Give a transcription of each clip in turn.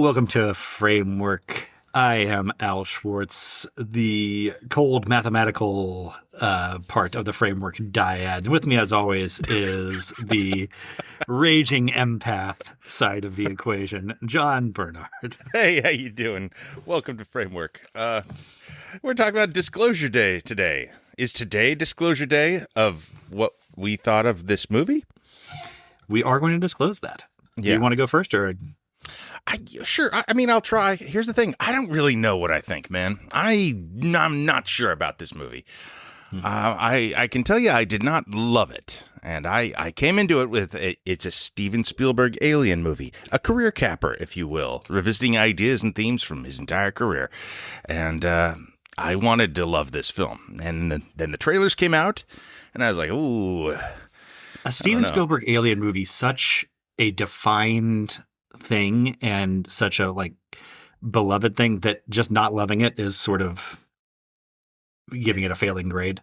welcome to Framework. I am Al Schwartz, the cold mathematical part of the Framework dyad. And with me, as always, is the raging empath side of the equation, John Bernard. Hey, how you doing? Welcome to Framework. We're talking about Disclosure Day today. Is today Disclosure Day of what we thought of this movie? We are going to disclose that. Do Yeah. you want to go first, or... Sure. I mean, I'll try. Here's the thing. I don't really know what I think, man. I'm not sure about this movie. I can tell you I did not love it. And I came into it with it's a Steven Spielberg alien movie, a career capper, if you will, revisiting ideas and themes from his entire career. And I wanted to love this film. And then the trailers came out, and I was like, ooh. A Steven Spielberg alien movie, such a defined thing and such a beloved thing that just not loving it is sort of giving it a failing grade.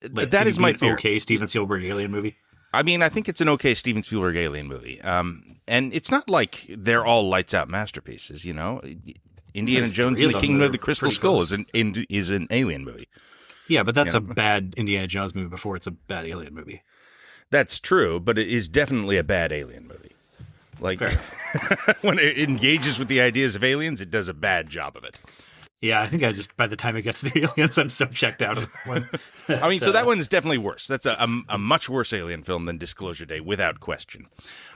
That is my fear. Okay, Steven Spielberg alien movie. I mean, I think it's an okay Steven Spielberg alien movie. And it's not like they're all lights out masterpieces, you know. Indiana Jones and the Kingdom of the Crystal Skull is an alien movie. Yeah, but that's a bad Indiana Jones movie before it's a bad alien movie. That's true, but it is definitely a bad alien movie. Like, when it engages with the ideas of aliens, it does a bad job of it. Yeah, I think by the time it gets to the aliens, I'm so checked out of that one. I mean, so that one is definitely worse. That's a much worse alien film than Disclosure Day, without question.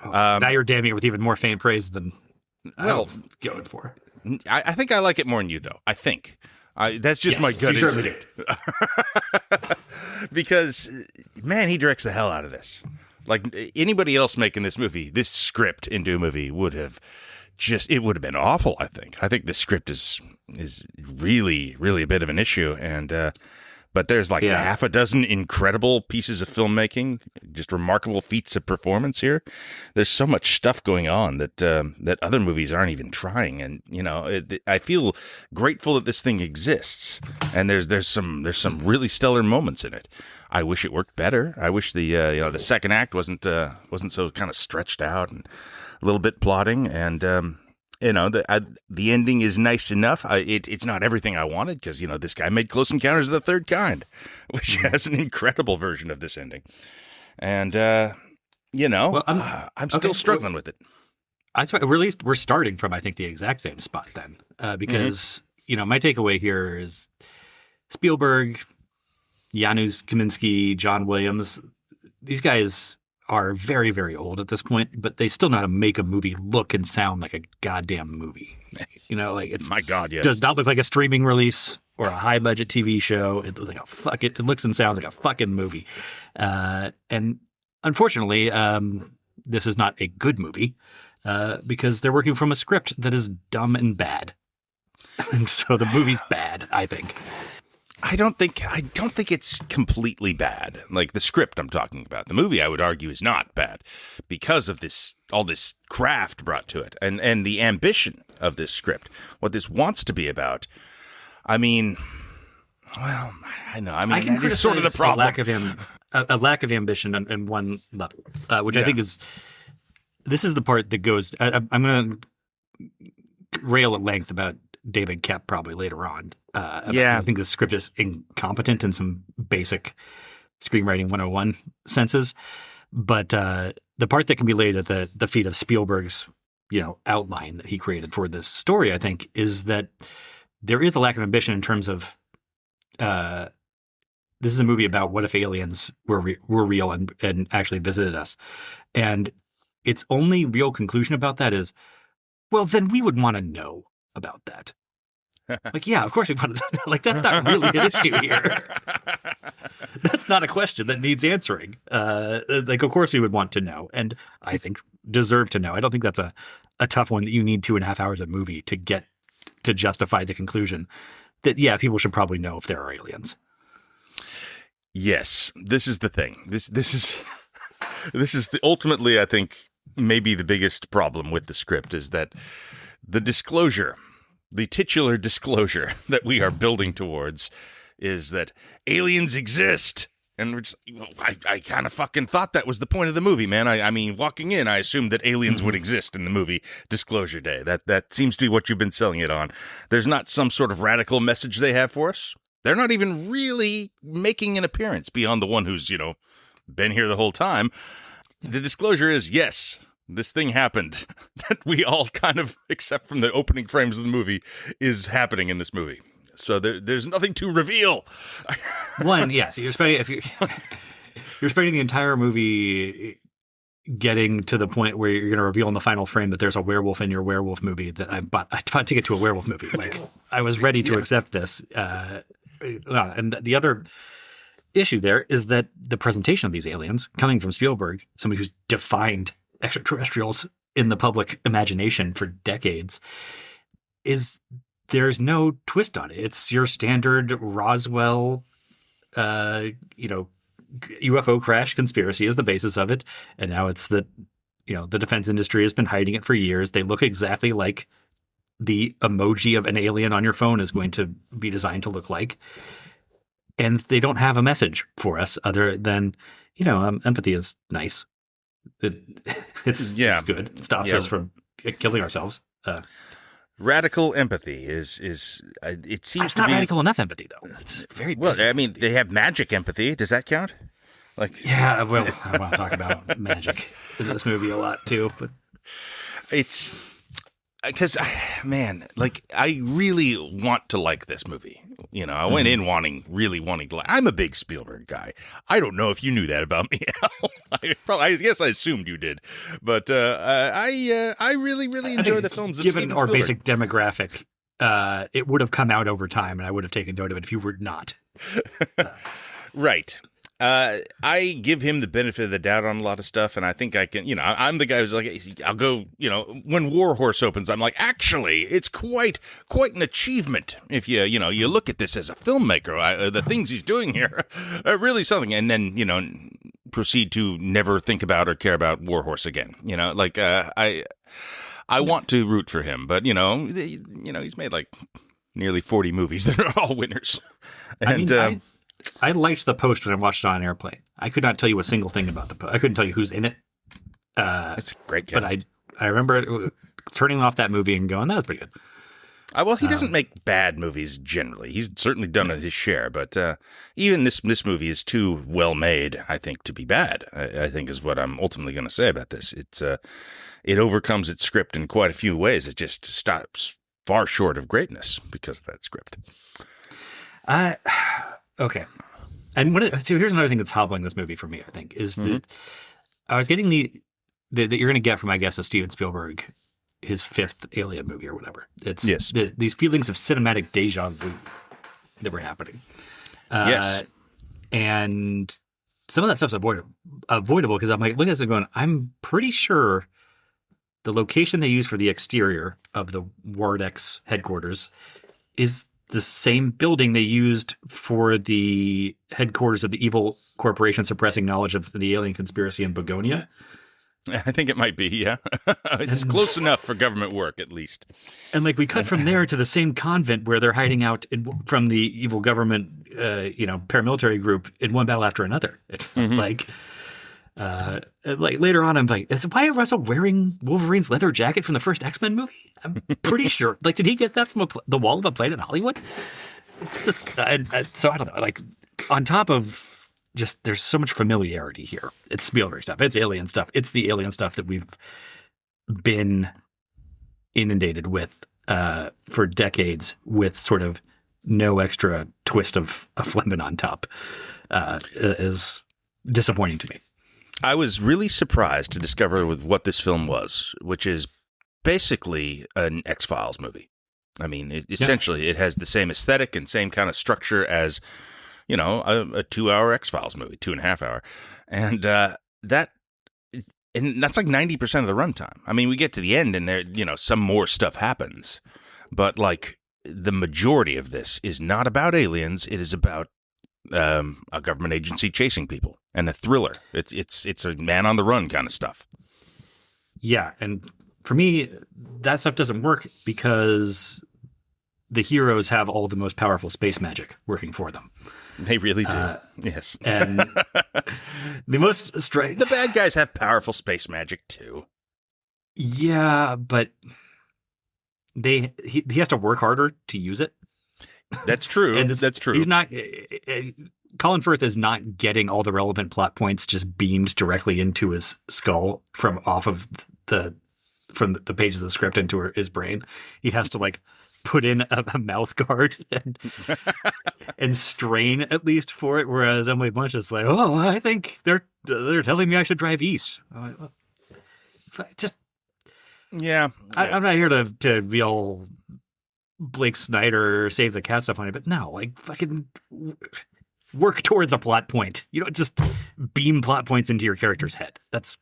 Now you're damning it with even more faint praise than I was going for. I think I like it more than you, though. I think. That's just my gut. You certainly did. Because, man, he directs the hell out of this. Like, anybody else making this movie, this script into a movie would have been awful, I think. I think the script is really, really a bit of an issue. And, but there's half a dozen incredible pieces of filmmaking, just remarkable feats of performance here. There's so much stuff going on that other movies aren't even trying. And, you know, I feel grateful that this thing exists. And there's some really stellar moments in it. I wish it worked better. I wish the second act wasn't so kind of stretched out and a little bit plotting. And the ending is nice enough. It's not everything I wanted because this guy made Close Encounters of the Third Kind, which has an incredible version of this ending. And I'm still struggling with it. At least we're starting from I think the exact same spot then, because my takeaway here is Spielberg, Janusz Kaminski, John Williams, these guys are very, very old at this point, but they still know how to make a movie look and sound like a goddamn movie. It's my God, yes. Does not look like a streaming release or a high budget TV show. It looks like it looks and sounds like a fucking movie. And unfortunately, this is not a good movie because they're working from a script that is dumb and bad. And so the movie's bad, I think. I don't think it's completely bad. Like the script I'm talking about. The movie, I would argue, is not bad because of all this craft brought to it and the ambition of this script. What this wants to be about. I mean, well, I know. I mean, it's sort of the problem. A lack of ambition on one level, which I think this is the part that goes. I'm going to rail at length about David Koepp probably later on. I think the script is incompetent in some basic screenwriting 101 senses. But the part that can be laid at the feet of Spielberg's, outline that he created for this story, I think, is that there is a lack of ambition in terms of this is a movie about what if aliens were real and actually visited us. And its only real conclusion about that is, well, then we would want to know about that. Of course we want to know. That's not really an issue here. That's not a question that needs answering. Of course we would want to know, and I think deserve to know. I don't think that's a tough one that you need 2.5 hours of movie to get to justify the conclusion that, people should probably know if there are aliens. Yes, this is the thing. This is ultimately, I think, maybe the biggest problem with the script is that the disclosure. The titular disclosure that we are building towards is that aliens exist And we're just, I kind of fucking thought that was the point of the movie, man. I mean, walking in, I assumed that aliens would exist in the movie Disclosure Day. That seems to be what you've been selling it on. There's not some sort of radical message they have for us. They're not even really making an appearance beyond the one who's, been here the whole time. The disclosure is, yes, this thing happened that we all kind of, except from the opening frames of the movie, is happening in this movie. So there's nothing to reveal. One, yes, you're spending the entire movie getting to the point where you're going to reveal in the final frame that there's a werewolf in your werewolf movie. That I bought a ticket to a werewolf movie. Like, I was ready to accept this. And the other issue there is that the presentation of these aliens, coming from Spielberg, somebody who's defined extraterrestrials in the public imagination for decades, is there's no twist on it. It's your standard Roswell, UFO crash conspiracy is the basis of it. And now it's that, the defense industry has been hiding it for years. They look exactly like the emoji of an alien on your phone is going to be designed to look like. And they don't have a message for us other than, empathy is nice. It's good. It stops us from killing ourselves. Radical empathy is it seems it's to not be radical enough empathy though. It's very well. I mean, they have magic empathy. Does that count? Yeah. Well, I want to talk about magic in this movie a lot too, but it's because, man, I really want to like this movie. I went in really wanting to like. I'm a big Spielberg guy. I don't know if you knew that about me. I guess I assumed you did, but I really enjoy the films. Given our basic demographic, it would have come out over time, and I would have taken note of it if you were not. Right. I give him the benefit of the doubt on a lot of stuff, and I think I can, I'm the guy who's like, I'll go, when War Horse opens, I'm like, actually, it's quite an achievement if you look at this as a filmmaker. The things he's doing here are really something, and then, proceed to never think about or care about War Horse again. I want to root for him, but, he's made like nearly 40 movies that are all winners. And, I liked the post when I watched it on an airplane. I could not tell you a single thing about the post. I couldn't tell you who's in it. It's a great cast. But I remember turning off that movie and going, that was pretty good. Well, he doesn't make bad movies generally. He's certainly done his share, but even this movie is too well made, I think, to be bad. I think is what I'm ultimately going to say about this. It overcomes its script in quite a few ways. It just stops far short of greatness because of that script. Okay. And so here's another thing that's hobbling this movie for me, I think, is that I was getting that you're going to get from, I guess, a Steven Spielberg, his fifth Alien movie or whatever. It's these feelings of cinematic deja vu that were happening. Yes. And some of that stuff's avoidable because I'm like, looking at this and going, I'm pretty sure the location they use for the exterior of the Wardex headquarters is the same building they used for the headquarters of the evil corporation suppressing knowledge of the alien conspiracy in Begonia. I think it might be, yeah. It's close enough for government work, at least. And we cut from there to the same convent where they're hiding out from the evil government, paramilitary group in one battle after another. It's later on, I'm like, is Wyatt Russell wearing Wolverine's leather jacket from the first X-Men movie? I'm pretty sure. Did he get that from the wall of a plane in Hollywood? It's this. So I don't know. On top of just, there's so much familiarity here. It's Spielberg stuff. It's alien stuff. It's the alien stuff that we've been inundated with for decades, with sort of no extra twist of lemon on top. Is disappointing to me. I was really surprised to discover what this film was, which is basically an X-Files movie. I mean, essentially, it has the same aesthetic and same kind of structure as, a 2-hour X-Files movie, 2.5 hour. And that's like 90% of the runtime. I mean, we get to the end and there, some more stuff happens. But the majority of this is not about aliens. It is about a government agency chasing people and a thriller. It's a man on the run kind of stuff. Yeah, and for me, that stuff doesn't work because the heroes have all the most powerful space magic working for them. They really do. Yes. And the most The bad guys have powerful space magic too. Yeah, but he has to work harder to use it. That's true. And That's true. He's not. Colin Firth is not getting all the relevant plot points just beamed directly into his skull from the pages of the script into his brain. He has to like put in a mouth guard and strain at least for it. Whereas Emily Blunt is like, oh, I think they're telling me I should drive east. Just yeah, I'm not here to be all Blake Snyder or Save the Cat stuff on it, but no, like fucking work towards a plot point. You don't just beam plot points into your character's head. That's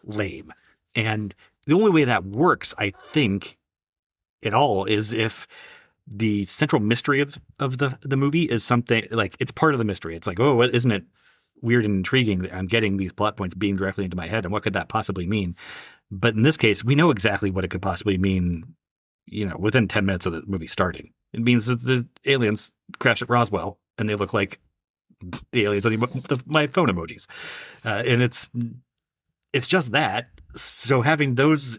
lame. And the only way that works, I think, at all is if the central mystery of the movie is something like it's part of the mystery. It's like, oh, isn't it weird and intriguing that I'm getting these plot points beamed directly into my head, and what could that possibly mean? But in this case, we know exactly what it could possibly mean, within 10 minutes of the movie starting. It means that the aliens crash at Roswell, and they look like the aliens on my phone emojis. And it's just that. So having those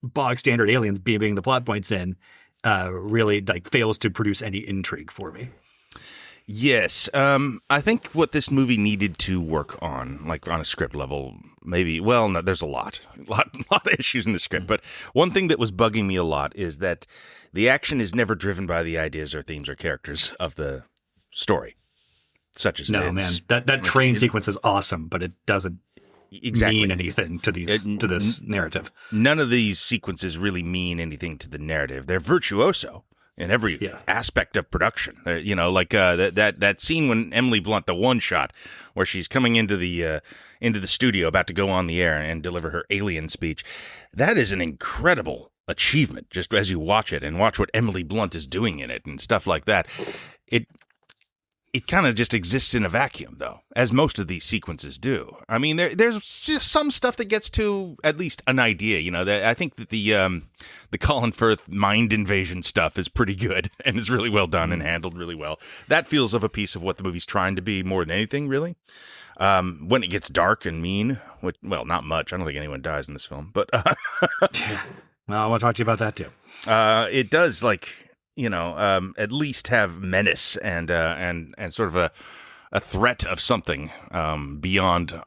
bog standard aliens beaming the plot points in really like fails to produce any intrigue for me. Yes. I think what this movie needed to work on, like on a script level, maybe, well, no, there's a lot of issues in the script. But one thing that was bugging me a lot is that the action is never driven by the ideas or themes or characters of the story, such as that train sequence is awesome, but it doesn't mean anything to this narrative. None of these sequences really mean anything to the narrative. They're virtuoso in every aspect of production. Like that scene when Emily Blunt, the one shot where she's coming into the studio about to go on the air and deliver her alien speech. That is an incredible achievement just as you watch it and watch what Emily Blunt is doing in it and stuff like that. It kind of just exists in a vacuum, though, as most of these sequences do. I mean, there's just some stuff that gets to at least an idea. I think that the Colin Firth mind invasion stuff is pretty good and is really well done and handled really well. That feels of a piece of what the movie's trying to be more than anything, really. When it gets dark and mean, well, not much. I don't think anyone dies in this film, but well, I want to talk to you about that too. It does at least have menace and sort of a threat of something beyond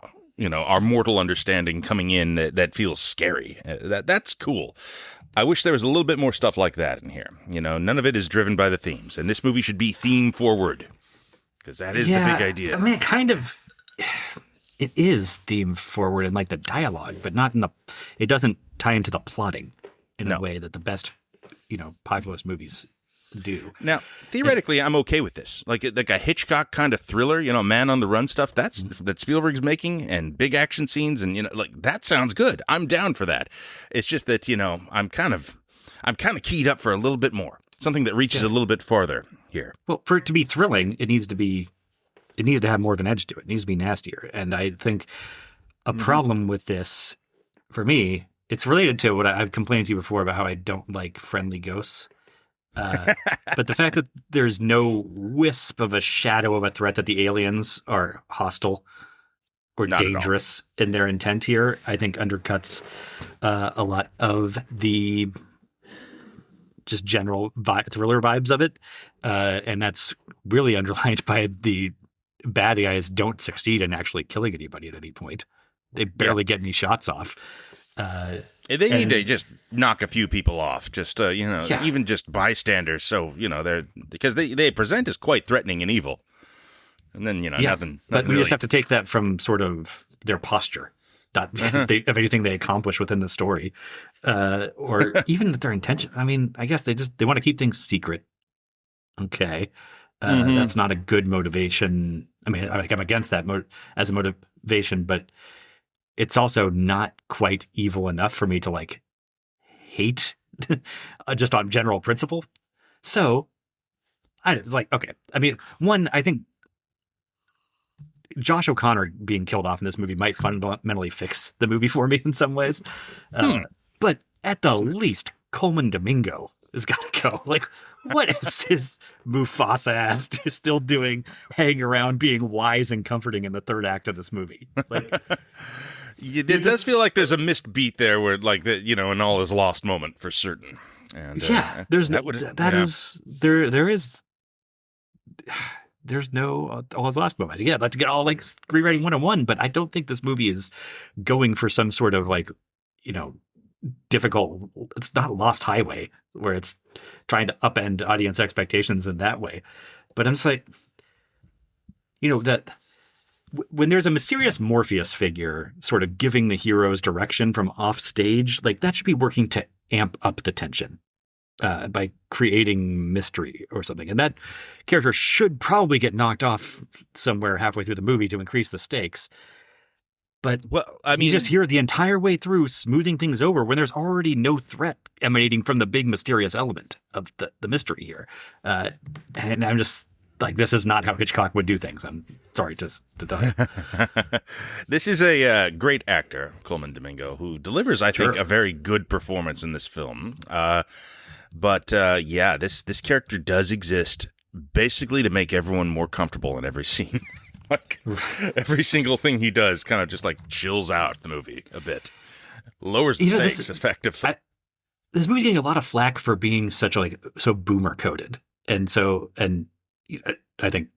our mortal understanding coming in that feels scary. That's cool. I wish there was a little bit more stuff like that in here. None of it is driven by the themes, and this movie should be theme forward because that is the big idea. I mean, it is theme forward in like the dialogue, but not in it doesn't tie into the plotting in a way that the best populist movies do. Now, theoretically, I'm okay with this. Like a Hitchcock kind of thriller, man on the run stuff that Spielberg's making, and big action scenes, and that sounds good. I'm down for that. It's just that I'm kind of keyed up for a little bit more, something that reaches a little bit farther here. Well, for it to be thrilling, it needs to have more of an edge to it. It needs to be nastier, and I think a problem with this, for me, it's related to what I've complained to you before about how I don't like friendly ghosts. But the fact that there's no wisp of a shadow of a threat that the aliens are hostile or Not dangerous in their intent here, I think undercuts a lot of the just general thriller vibes of it. And that's really underlined by the bad guys don't succeed in actually killing anybody at any point. They barely get any shots off. They need to just knock a few people off, just even just bystanders. So because they present as quite threatening and evil, and then nothing. But we really. just have to take that from sort of their posture, not because of anything they accomplish within the story, or even their intention. I mean, I guess they want to keep things secret. Okay, that's not a good motivation. I mean, I'm against that as a motivation, but it's also not quite evil enough for me to like hate just on general principle. So I was like, okay. I mean, I think Josh O'Connor being killed off in this movie might fundamentally fix the movie for me in some ways. But at the least, Coleman Domingo has got to go. Like, what is his Mufasa ass still doing, hanging around, being wise and comforting in the third act of this movie? Like, it does feel like there's a missed beat there, where like that, an all is lost moment for certain. And there's no all is lost moment. Yeah, I'd like to get all like rewriting 101, but I don't think this movie is going for some sort of like, difficult. It's not a Lost Highway where it's trying to upend audience expectations in that way. But I'm just like, that when there's a mysterious Morpheus figure sort of giving the heroes direction from off stage, like that should be working to amp up the tension by creating mystery or something. And that character should probably get knocked off somewhere halfway through the movie to increase the stakes. But you just hear the entire way through smoothing things over when there's already no threat emanating from the big mysterious element of the mystery here. And I'm just like, this is not how Hitchcock would do things. I'm sorry to tell you. This is a great actor, Coleman Domingo, who delivers, I think, a very good performance in this film. But this character does exist basically to make everyone more comfortable in every scene. Like every single thing he does kind of just like chills out the movie a bit, lowers the stakes effectively. This movie's getting a lot of flack for being so boomer coded, and I think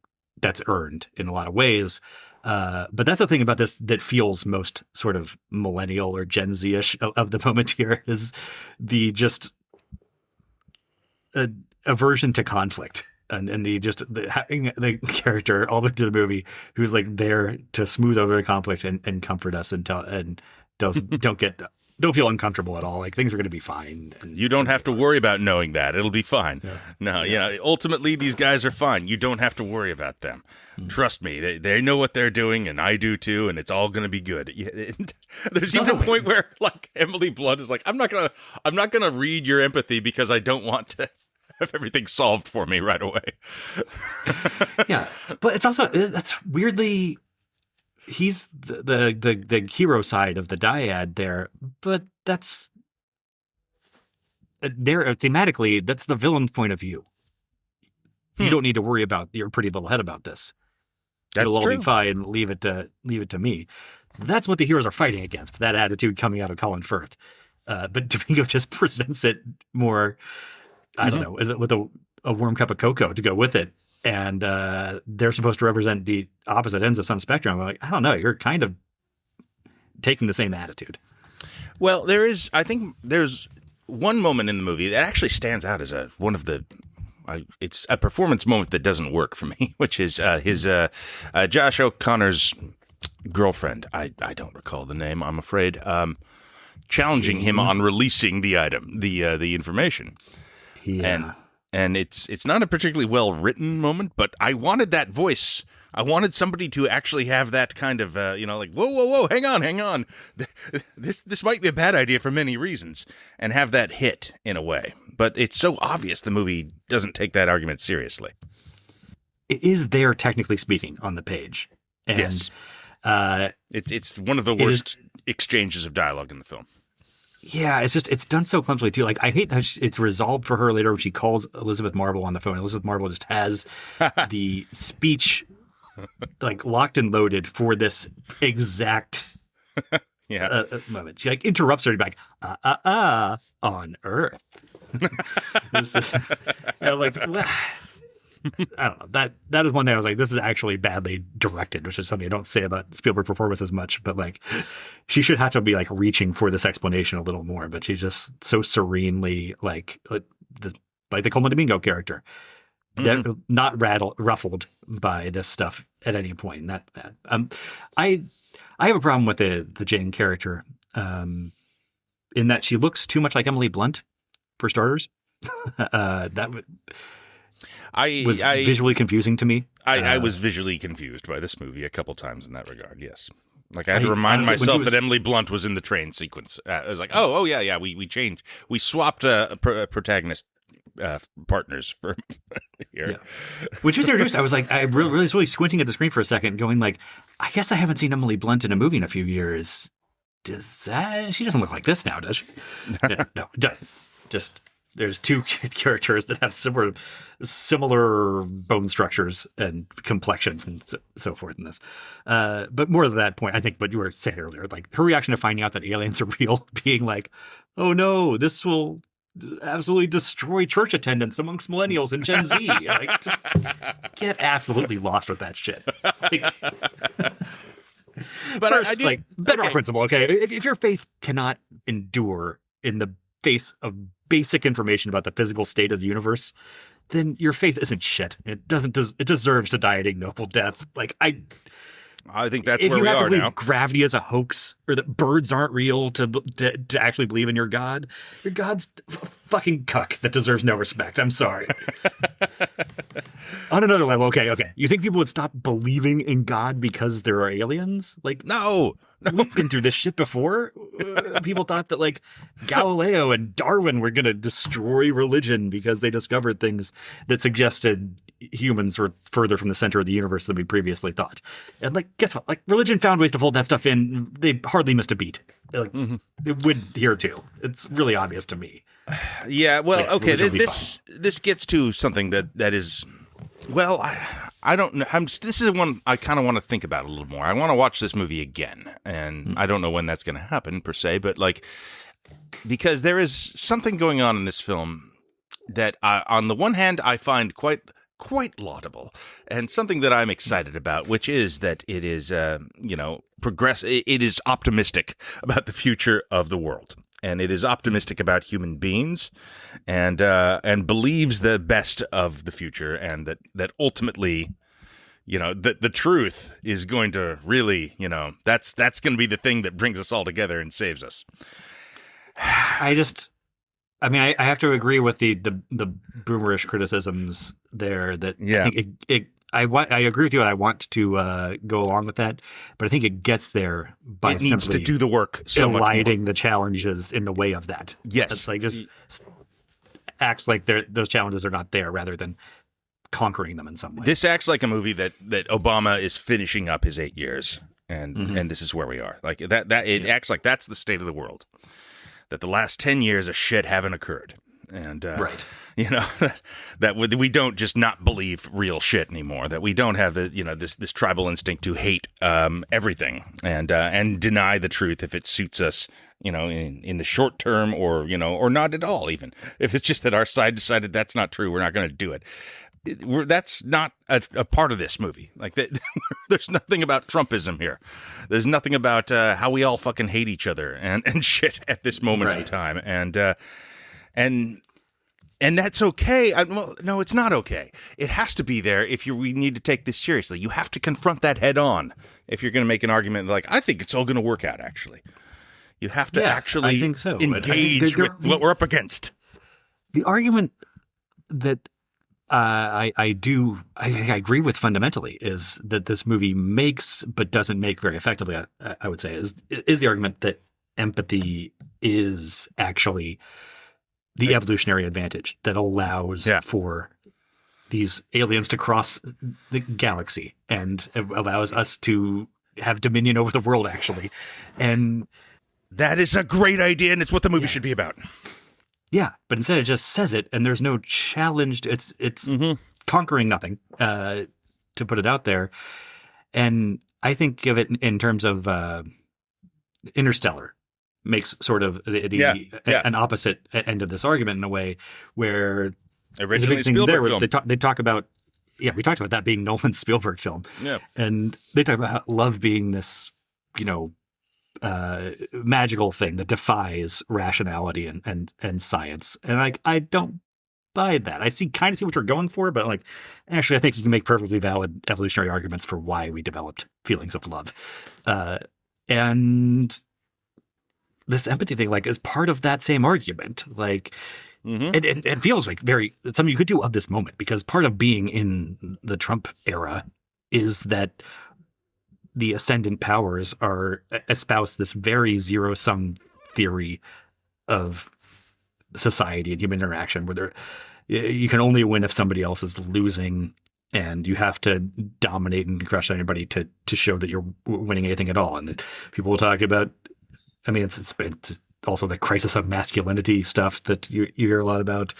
that's earned in a lot of ways. But that's the thing about this that feels most sort of millennial or Gen Z-ish of the moment here is the just aversion to conflict. And having the character all the way through the movie who's like there to smooth over the conflict and comfort us and don't feel uncomfortable at all. Like things are going to be fine. And you don't have to worry about knowing that it'll be fine. No, ultimately these guys are fine. You don't have to worry about them. Trust me, they know what they're doing, and I do too, and it's all going to be good. There's even a point where like Emily Blunt is like, I'm not gonna read your empathy because I don't want to have everything solved for me right away. Yeah, but it's also that's weirdly he's the hero side of the dyad there, but that's there thematically that's the villain's point of view. You don't need to worry about your pretty little head about this. It'll all be fine. Leave it to me. That's what the heroes are fighting against. That attitude coming out of Colin Firth. But Domingo just presents it more. I don't know, with a warm cup of cocoa to go with it. And they're supposed to represent the opposite ends of some spectrum. I'm like, I don't know. You're kind of taking the same attitude. Well, I think there's one moment in the movie that actually stands out as it's a performance moment that doesn't work for me, which is his Josh O'Connor's girlfriend. I don't recall the name, I'm afraid. Challenging him on releasing the item, the information. Yeah. And it's not a particularly well written moment, but I wanted that voice. I wanted somebody to actually have that kind of, like, whoa, hang on. This might be a bad idea for many reasons, and have that hit in a way. But it's so obvious the movie doesn't take that argument seriously. It is there, technically speaking, on the page. And, yes. It's one of the worst exchanges of dialogue in the film. Yeah, it's done so clumsily too. Like, I hate that it's resolved for her later when she calls Elizabeth Marvel on the phone. Elizabeth Marvel just has the speech like locked and loaded for this exact moment. She like interrupts her to be like, on Earth. This is, like, I don't know. That is one thing I was like, this is actually badly directed, which is something I don't say about Spielberg performance as much, but like she should have to be like reaching for this explanation a little more, but she's just so serenely like the Coleman Domingo character. Not ruffled by this stuff at any point. Not bad. I have a problem with the Jane character in that she looks too much like Emily Blunt, for starters. That was visually confusing to me. I was visually confused by this movie a couple times in that regard, yes. Like I had to remind myself that Emily Blunt was in the train sequence. I was like, oh yeah, we changed. We swapped protagonist partners for here. Yeah. When she was introduced, I was like, I really was really squinting at the screen for a second, going like, I guess I haven't seen Emily Blunt in a movie in a few years. She doesn't look like this now, does she? No, it doesn't. Just there's two characters that have similar bone structures and complexions and so forth in this. But more to that point, I think what you were saying earlier, like her reaction to finding out that aliens are real, being like, "Oh no, this will absolutely destroy church attendance amongst millennials and Gen Z." Like, just get absolutely lost with that shit. Like, But first, I do, like bedrock okay. principle. Okay, if your faith cannot endure in the face of basic information about the physical state of the universe, then your faith isn't shit. It doesn't. It deserves to die an ignoble death. Like I think that's if where you we have to are believe now. gravity is a hoax or that birds aren't real to actually believe in your God, your God's a fucking cuck that deserves no respect. I'm sorry. On another level, okay. You think people would stop believing in God because there are aliens? Like, No. we've been through this shit before. People thought that like Galileo and Darwin were going to destroy religion because they discovered things that suggested humans were further from the center of the universe than we previously thought. And like, guess what? Like, religion found ways to fold that stuff in. They hardly missed a beat. Like, it would here too. It's really obvious to me. Yeah, well, Yeah, okay. religion will be This gets to something that is, well, I don't know. This is one I kind of want to think about a little more. I want to watch this movie again, and I don't know when that's going to happen per se, but like, because there is something going on in this film that, on the one hand, I find quite laudable, and something that I'm excited about, which is that it is, it is optimistic about the future of the world. And it is optimistic about human beings, and believes the best of the future, and that ultimately, the truth is going to really, that's going to be the thing that brings us all together and saves us. I have to agree with the boomerish criticisms there. That Yeah. I think I agree with you, and I want to go along with that. But I think it gets there by It needs to simply do the work so much more. eliding the challenges in the way of that. Yes. It's like just acts like those challenges are not there, rather than conquering them in some way. This acts like a movie that Obama is finishing up his 8 years, and this is where we are. Like that it acts like that's the state of the world. That the last 10 years of shit haven't occurred. And, Right. that we don't just not believe real shit anymore. That we don't have this tribal instinct to hate everything and deny the truth if it suits us, in the short term, or not at all. Even if it's just that our side decided that's not true, we're not going to do it. That's not a part of this movie. Like that, there's nothing about Trumpism here. There's nothing about how we all fucking hate each other and shit at this moment in time. And that's okay. Well, no, it's not okay. It has to be there if we need to take this seriously. You have to confront that head on if you're going to make an argument like, I think it's all going to work out, actually. You have to actually I think so. engage with what we're up against. The argument that I agree with fundamentally is that this movie makes but doesn't make very effectively, I would say, is the argument that empathy is actually the evolutionary advantage that allows for these aliens to cross the galaxy and allows us to have dominion over the world, actually. And that is a great idea, and it's what the movie should be about. Yeah, but instead it just says it, and there's no challenge. It's conquering nothing, to put it out there. And I think of it in terms of Interstellar makes sort of an opposite end of this argument in a way where originally a Spielberg film. They talk about we talked about that being Nolan's Spielberg film, and they talk about love being this magical thing that defies rationality and science, and I don't buy that. I kind of see what you're going for, but actually, I think you can make perfectly valid evolutionary arguments for why we developed feelings of love, and this empathy thing is part of that same argument. It feels like something you could do of this moment, because part of being in the Trump era is that the ascendant powers espouse this very zero-sum theory of society and human interaction, where you can only win if somebody else is losing, and you have to dominate and crush anybody to show that you're winning anything at all. And people will talk about, it's also the crisis of masculinity stuff that you hear a lot about.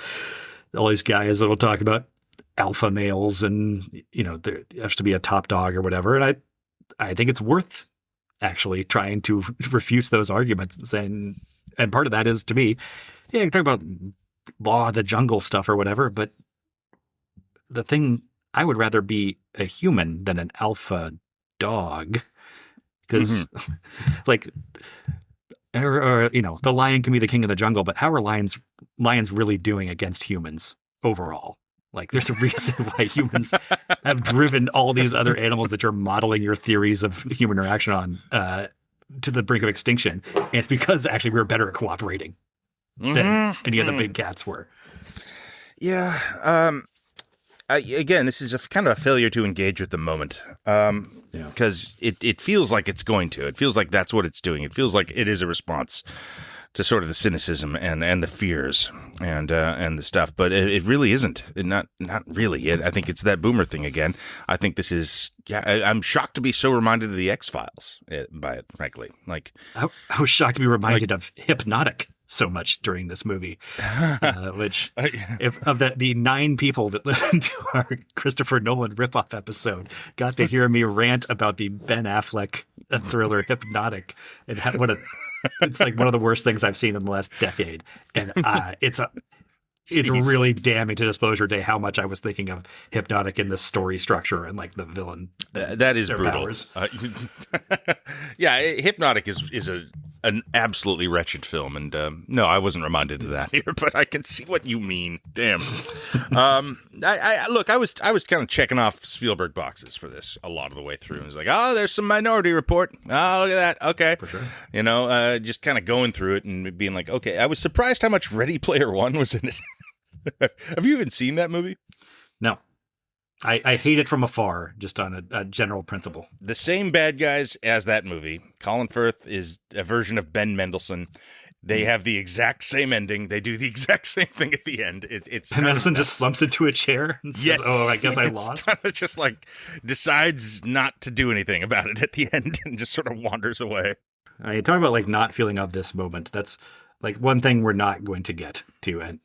All these guys that will talk about alpha males and, there has to be a top dog or whatever. And I think it's worth actually trying to refute those arguments and saying, and part of that is, to me, yeah, you talk about law of the jungle stuff or whatever, but the thing, I would rather be a human than an alpha dog. Because, the lion can be the king of the jungle, but how are lions really doing against humans overall? Like, there's a reason why humans have driven all these other animals that you're modeling your theories of human interaction on to the brink of extinction. And it's because actually we were better at cooperating than any of the big cats were. Yeah. Again, this is kind of a failure to engage with the moment. Because it feels like it's going to. It feels like that's what it's doing. It feels like it is a response to sort of the cynicism and the fears and the stuff, but it really isn't. Not really. I think it's that boomer thing again. I think this is. Yeah, I'm shocked to be so reminded of the X-Files by it. Frankly, like I was shocked to be reminded of Hypnotic so much during this movie, which if of the 9 people that listened to our Christopher Nolan ripoff episode got to hear me rant about the Ben Affleck thriller Hypnotic and it's like one of the worst things I've seen in the last decade, and it's really damning to Disclosure Day how much I was thinking of Hypnotic in the story structure and like the villain. That is brutal. Yeah, Hypnotic is an absolutely wretched film, and no, I wasn't reminded of that here, but I can see what you mean. Damn. I was kind of checking off Spielberg boxes for this a lot of the way through. I was like, oh, there's some Minority Report. Oh, look at that. Okay, for sure. Just kind of going through it and being like, okay. I was surprised how much Ready Player One was in it. Have you even seen that movie? No. I hate it from afar, just on a general principle. The same bad guys as that movie. Colin Firth is a version of Ben Mendelsohn. They have the exact same ending. They do the exact same thing at the end. It's Ben Mendelsohn just slumps into a chair and says, yes. "Oh, I guess I lost." Kind of just like decides not to do anything about it at the end and just sort of wanders away. You talk about like not feeling of this moment. That's like one thing we're not going to get to. And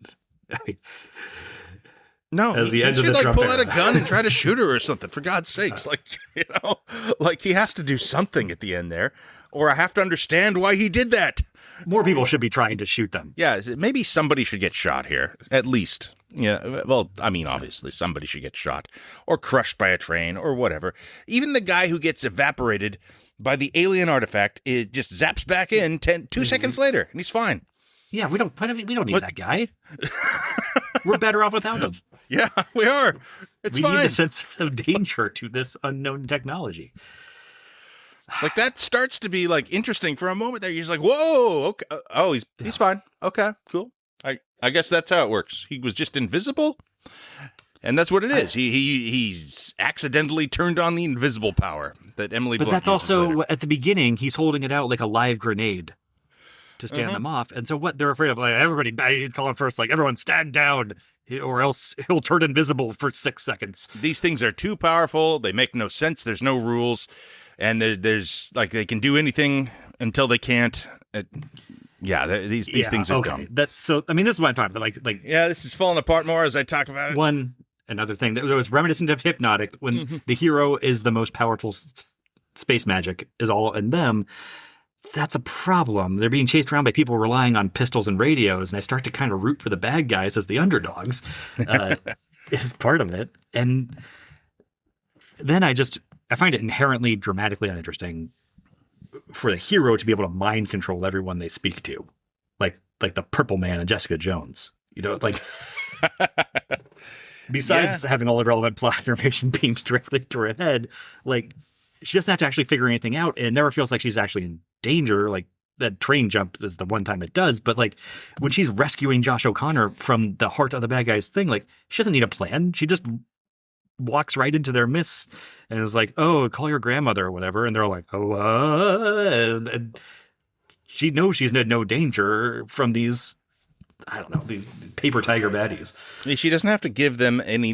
no, as the end he of should the like Trump pull out a era. gun and try to shoot her or something. For God's sakes, like he has to do something at the end there, or I have to understand why he did that. More people should be trying to shoot them. Yeah, maybe somebody should get shot here, at least. Yeah, well, I mean, obviously, somebody should get shot or crushed by a train or whatever. Even the guy who gets evaporated by the alien artifact, it just zaps back in 2 seconds later, and he's fine. Yeah, we don't need that guy. We're better off without him. Yeah, we are. It's fine. We need a sense of danger to this unknown technology. Like that starts to be like interesting for a moment there. You're just like, whoa, okay. Oh, he's fine. Okay, cool. I guess that's how it works. He was just invisible, and that's what it is. He's accidentally turned on the invisible power that Emily. But Blunt that's also later. at the beginning. He's holding it out like a live grenade to stand them off. And so what they're afraid of, like everybody, Colin Firth, like everyone stand down, or else he'll turn invisible for 6 seconds. These things are too powerful. They make no sense. There's no rules. And there's like they can do anything until they can't. These things are dumb. So I mean, this is what I'm talking about. Like this is falling apart more as I talk about it. Another thing that was reminiscent of Hypnotic, when the hero is the most powerful, space magic is all in them. That's a problem. They're being chased around by people relying on pistols and radios, and I start to kind of root for the bad guys as the underdogs. Is part of it, and then I find it inherently dramatically uninteresting for the hero to be able to mind control everyone they speak to, like the Purple Man and Jessica Jones. Like besides having all the relevant plot information beamed directly to her head, like she doesn't have to actually figure anything out, and it never feels like she's actually in danger. Like that train jump is the one time it does, but like when she's rescuing Josh O'Connor from the heart of the bad guy's thing, like she doesn't need a plan. She just walks right into their midst and is like, "Oh, call your grandmother," or whatever. And they're like, "Oh," and she knows she's in no danger from these, I don't know, these paper tiger baddies. She doesn't have to give them any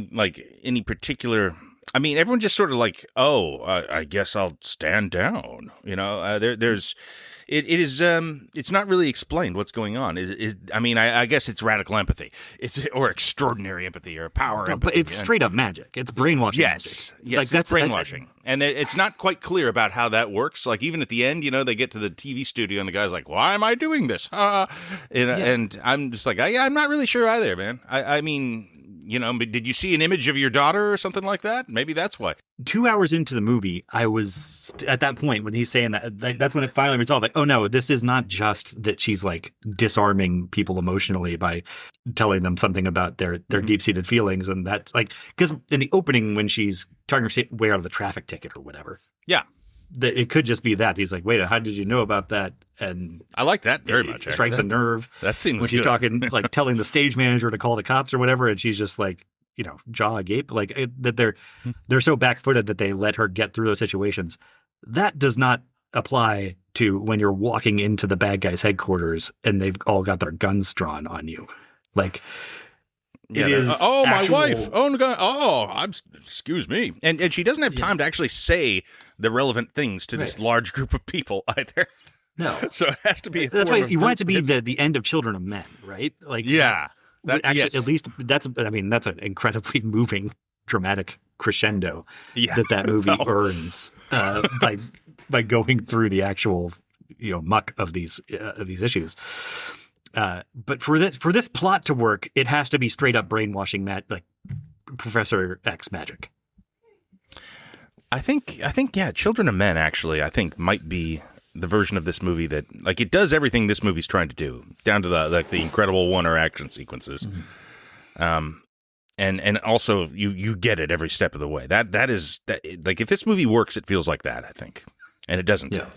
particular I mean, everyone just sort of like, oh, I guess I'll stand down. It is, it's not really explained what's going on. I mean, I guess it's radical empathy, or extraordinary empathy, or power No, empathy. but it's straight up magic. It's brainwashing. Yes, magic. yes, Like, it's that's brainwashing, and it's not quite clear about how that works. Like even at the end, they get to the TV studio, and the guy's like, "Why am I doing this?" And I'm just like, I'm not really sure either, man. I mean. Did you see an image of your daughter or something like that? Maybe that's why. 2 hours into the movie, I was at that point when he's saying that, that's when it finally resolved. Like, oh no, this is not just that she's like disarming people emotionally by telling them something about their deep-seated feelings, and that, like, because in the opening when she's talking her way out of the traffic ticket or whatever, yeah, that it could just be that he's like, wait, how did you know about that? And I like that very much. It strikes a nerve. That seems when she's good. talking, like telling the stage manager to call the cops or whatever, and she's just like, jaw agape, like that they're so back-footed that they let her get through those situations. That does not apply to when you're walking into the bad guys' headquarters and they've all got their guns drawn on you. Like, yeah, it is. My wife. Oh, God. Excuse me. And she doesn't have time to actually say the relevant things to this large group of people either. No. So it has to be. That's why you want it to be the end of Children of Men, right? Like, yeah. At least that's an incredibly moving, dramatic crescendo that movie earns by going through the actual muck of these issues. But for this plot to work, it has to be straight up brainwashing, like Professor X magic. I think Children of Men actually might be the version of this movie that, like, it does everything this movie's trying to do, down to the incredible one-hour action sequences. Mm-hmm. And also you get it every step of the way. That is like, if this movie works, it feels like that, I think. And it doesn't. Yeah.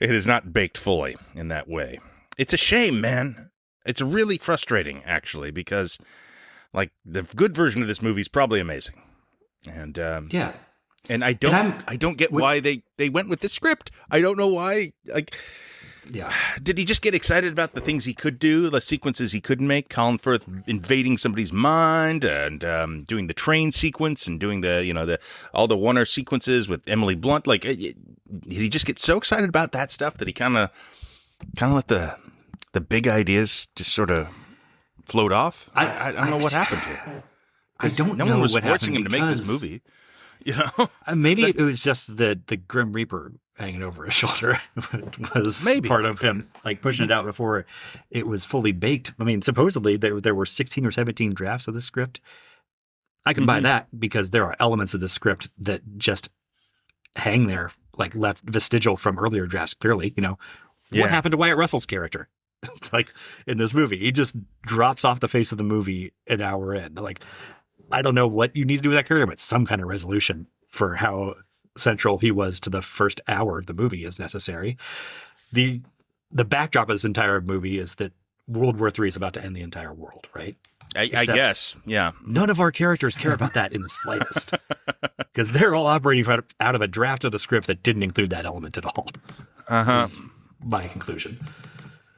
It is not baked fully in that way. It's a shame, man. It's really frustrating, actually, because like the good version of this movie is probably amazing. And and I don't get why they went with this script. I don't know why. Like, did he just get excited about the things he could do, the sequences he could make? Colin Firth invading somebody's mind, and doing the train sequence, and doing all the one-hour sequences with Emily Blunt. Like, did he just get so excited about that stuff that he kind of let the big ideas just sort of float off? I don't know what happened here. I don't know one was what forcing happened him to make this movie. Maybe it was just the Grim Reaper hanging over his shoulder was part of him, like, pushing it out before it was fully baked. I mean, supposedly there were 16 or 17 drafts of the script. I can buy that, because there are elements of the script that just hang there, like left vestigial from earlier drafts. Clearly, what happened to Wyatt Russell's character? Like, in this movie, he just drops off the face of the movie an hour in. Like, I don't know what you need to do with that character, but some kind of resolution for how central he was to the first hour of the movie is necessary. The backdrop of this entire movie is that World War III is about to end the entire world, right? I guess, yeah. None of our characters care about that in the slightest, because they're all operating out of a draft of the script that didn't include that element at all. Is my conclusion.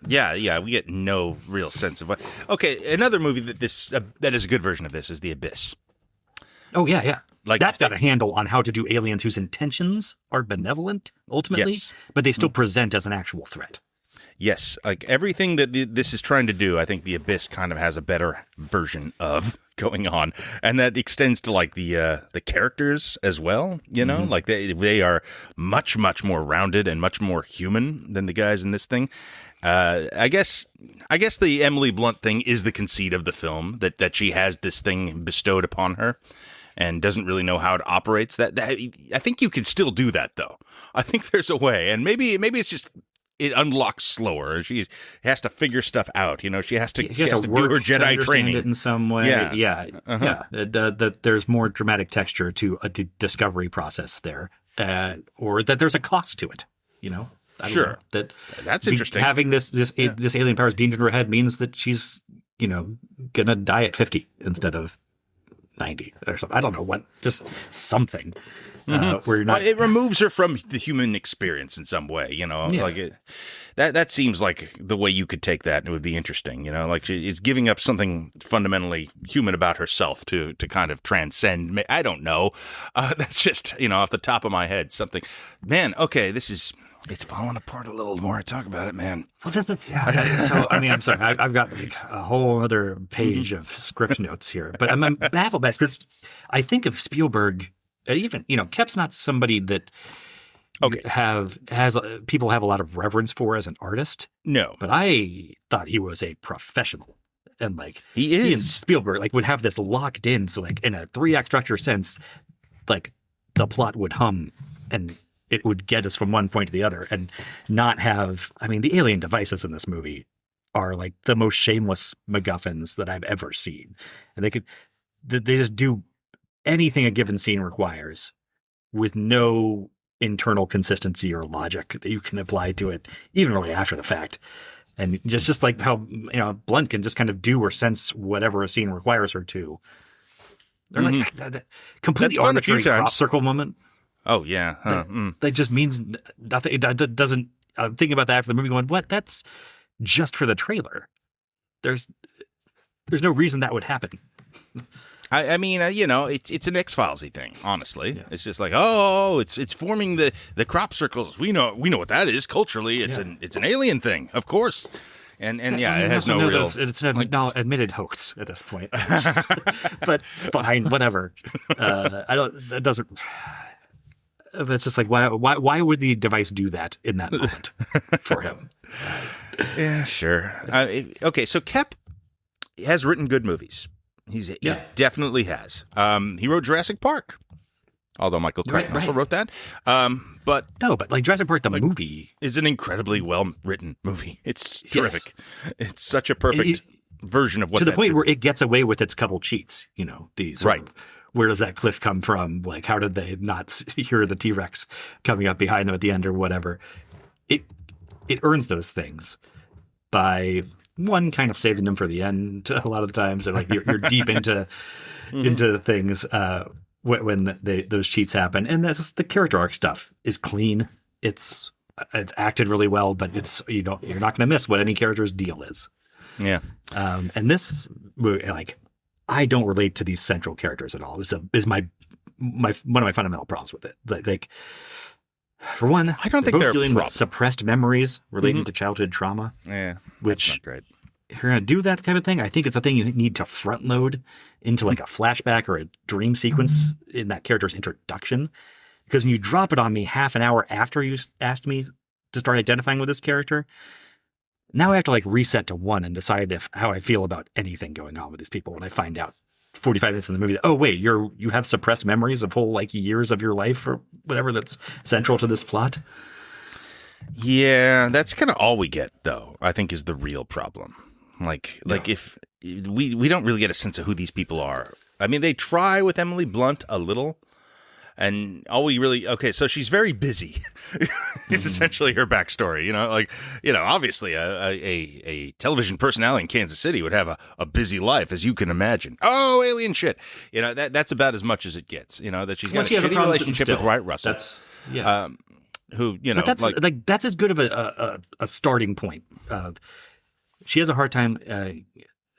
Yeah, we get no real sense of what. Okay, another movie that is a good version of this is The Abyss. Oh yeah. Like, that's got a handle on how to do aliens whose intentions are benevolent ultimately, but they still present as an actual threat. Yes, like everything that this is trying to do, I think The Abyss kind of has a better version of going on, and that extends to like the characters as well. Like they are much more rounded and much more human than the guys in this thing. I guess the Emily Blunt thing is the conceit of the film, that she has this thing bestowed upon her and doesn't really know how it operates. That I think you could still do that, though. I think there's a way, and maybe it's just it unlocks slower. She has to figure stuff out. She has to do her Jedi training it in some way. That there's more dramatic texture to a discovery process there, or that there's a cost to it. Sure. That's interesting. Having this alien powers beamed into her head means that she's, gonna die at 50 instead of 90 or something. I don't know what, just something where you're not. Well, it removes her from the human experience in some way, you know, like that seems like the way you could take that, and it would be interesting, you know, like she's giving up something fundamentally human about herself to kind of transcend. I don't know. That's just, you know, off the top of my head, something, man. Okay. It's falling apart a little the more I talk about it, man. Well, doesn't so I mean, I'm sorry, I've got like a whole other page of script notes here, but I'm baffled by this because I think of Spielberg, even, you know, Kep's not somebody that people have a lot of reverence for as an artist. No, but I thought he was a professional, and like he and Spielberg like would have this locked in, so like in a 3-act structure sense, like the plot would hum and it would get us from one point to the other, and not have, I mean, the alien devices in this movie are like the most shameless MacGuffins that I've ever seen. And they just do anything a given scene requires with no internal consistency or logic that you can apply to it, even really after the fact. And just like how, you know, Blunt can just kind of do or sense whatever a scene requires her to. They're like that completely arbitrary crop circle moment. Oh, yeah. Huh. That just means nothing. It doesn't. I'm thinking about that after the movie going, what? That's just for the trailer. There's no reason that would happen. I mean, you know, it's an X-Filesy thing, honestly. Yeah. It's just like, oh, it's forming the crop circles. We know what that is culturally. It's an alien thing, of course. And yeah, it has no real. It's an admitted hoax at this point. But fine, whatever. I don't. That doesn't. It's just like, why would the device do that in that moment for him? Yeah, sure. Okay, so Kep has written good movies. He definitely has. He wrote Jurassic Park, although Michael Crichton also wrote that. But like Jurassic Park, the movie is an incredibly well-written movie. It's terrific. Yes. It's such a perfect version of what, to the point where it gets away with its couple cheats. You know, these where does that cliff come from? Like, how did they not hear the T-Rex coming up behind them at the end or whatever? It earns those things by one, kind of saving them for the end a lot of the times. So like you're deep into things when those cheats happen, and that's the character arc stuff is clean. It's acted really well, but you're not going to miss what any character's deal is. Yeah. And this movie, like, I don't relate to these central characters at all. This is my one of my fundamental problems with it. Like for one, I don't think they're dealing with suppressed memories relating to childhood trauma. Yeah, which that's not great. If you're going to do that kind of thing, I think it's a thing you need to front load into like a flashback or a dream sequence in that character's introduction. Because when you drop it on me half an hour after you asked me to start identifying with this character, now I have to like reset to 1 and decide how I feel about anything going on with these people when I find out 45 minutes in the movie that, oh wait, you have suppressed memories of whole like years of your life or whatever that's central to this plot. Yeah, that's kind of all we get, though, I think is the real problem. Like if we don't really get a sense of who these people are. I mean, they try with Emily Blunt a little, and all we really, so she's very busy. Is essentially her backstory, obviously a television personality in Kansas City would have a busy life, as you can imagine. Oh, alien shit. That's about as much as it gets, that she's got a shitty relationship with Wright Russell. That's, yeah. But that's that's as good of a starting point. She has a hard time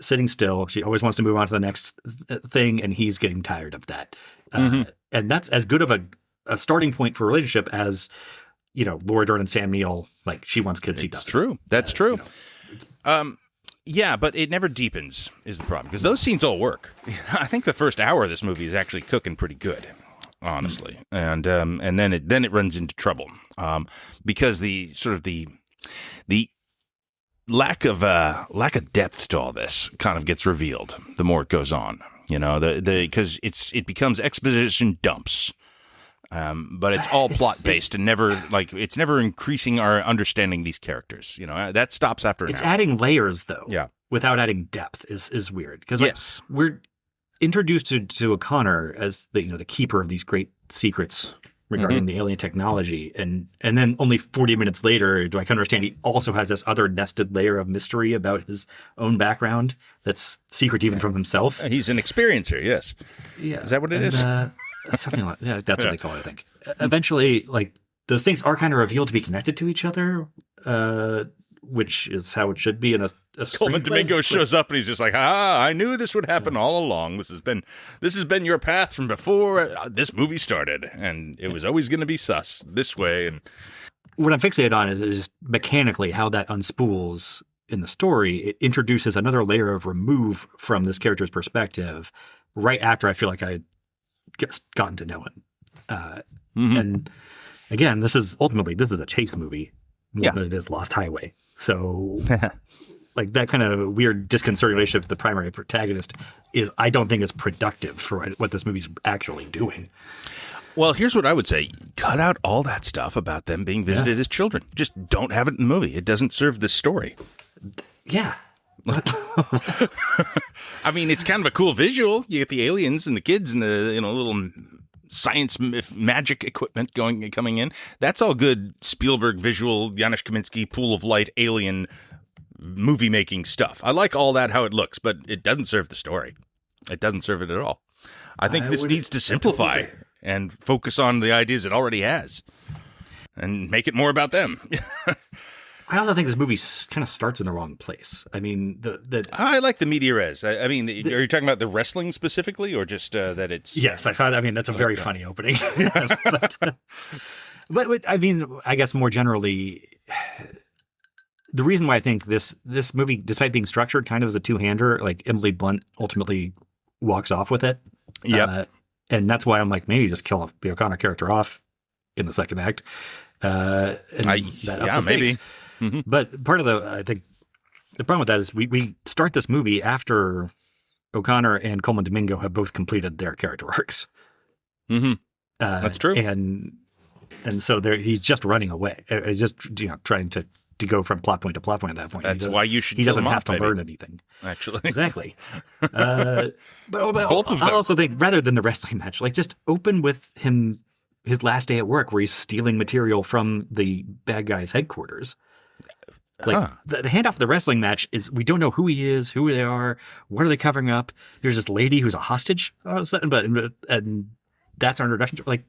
sitting still. She always wants to move on to the next thing, and he's getting tired of that. And that's as good of a starting point for a relationship as, Laura Dern and Sam Neill. Like, she wants kids, he doesn't. True. That's true. Yeah, but it never deepens is the problem, because those scenes all work. I think the first hour of this movie is actually cooking pretty good, honestly, and then it runs into trouble because the lack of depth to all this kind of gets revealed the more it goes on. Because it becomes exposition dumps, but it's all plot based and it's never increasing our understanding these characters. That stops after an hour. It's adding layers though, yeah, without adding depth is weird, because we're introduced to O'Connor as the keeper of these great secrets regarding the alien technology. And then only 40 minutes later, do I kind of understand he also has this other nested layer of mystery about his own background that's secret even from himself. He's an experiencer, yes. Yeah. Is that what it is? Something like that. That's what they call it, I think. Eventually, like, those things are kind of revealed to be connected to each other, which is how it should be in a Coleman screenplay. Domingo shows up and he's just like, I knew this would happen all along. This has been your path from before this movie started, and it was always going to be sus this way. And what I'm fixated on is just mechanically how that unspools in the story. It introduces another layer of remove from this character's perspective right after I feel like I gotten to know him. And again, this is a chase movie more than it is Lost Highway. So like that kind of weird disconcerting relationship with the primary protagonist I don't think is productive for what this movie's actually doing. well, here's what I would say. Cut out all that stuff about them being visited as children. Just don't have it in the movie. It doesn't serve the story. Yeah. I mean, it's kind of a cool visual. You get the aliens and the kids and the little science magic equipment coming in. That's all good Spielberg visual, Janusz Kaminski, Pool of Light, alien movie making stuff. I like all that, how it looks, but it doesn't serve the story. It doesn't serve it at all. I think this needs to simplify and focus on the ideas it already has and make it more about them. I also think this movie kind of starts in the wrong place. I mean, I like the media res. I mean, are you talking about the wrestling specifically, or just that it's? Yes, I mean, that's a very funny opening. but I mean, I guess more generally, the reason why I think this movie, despite being structured kind of as a two-hander, like Emily Blunt ultimately walks off with it. Yeah, and that's why I'm like, maybe just kill the O'Connor character off in the second act. That ups the stakes. Maybe. Mm-hmm. But part of I think the problem with that is we start this movie after O'Connor and Coleman Domingo have both completed their character arcs. Mm-hmm. That's true. And so he's just running away. He's just trying to go from plot point to plot point at that point. That's why you should. He doesn't have to maybe. learn anything. Actually, exactly. But both of them. I also think rather than the wrestling match, like just open with him his last day at work where he's stealing material from the bad guy's headquarters. Like the handoff of the wrestling match is we don't know who he is, who they are, what are they covering up. There's this lady who's a hostage all of a sudden, and that's our introduction. Like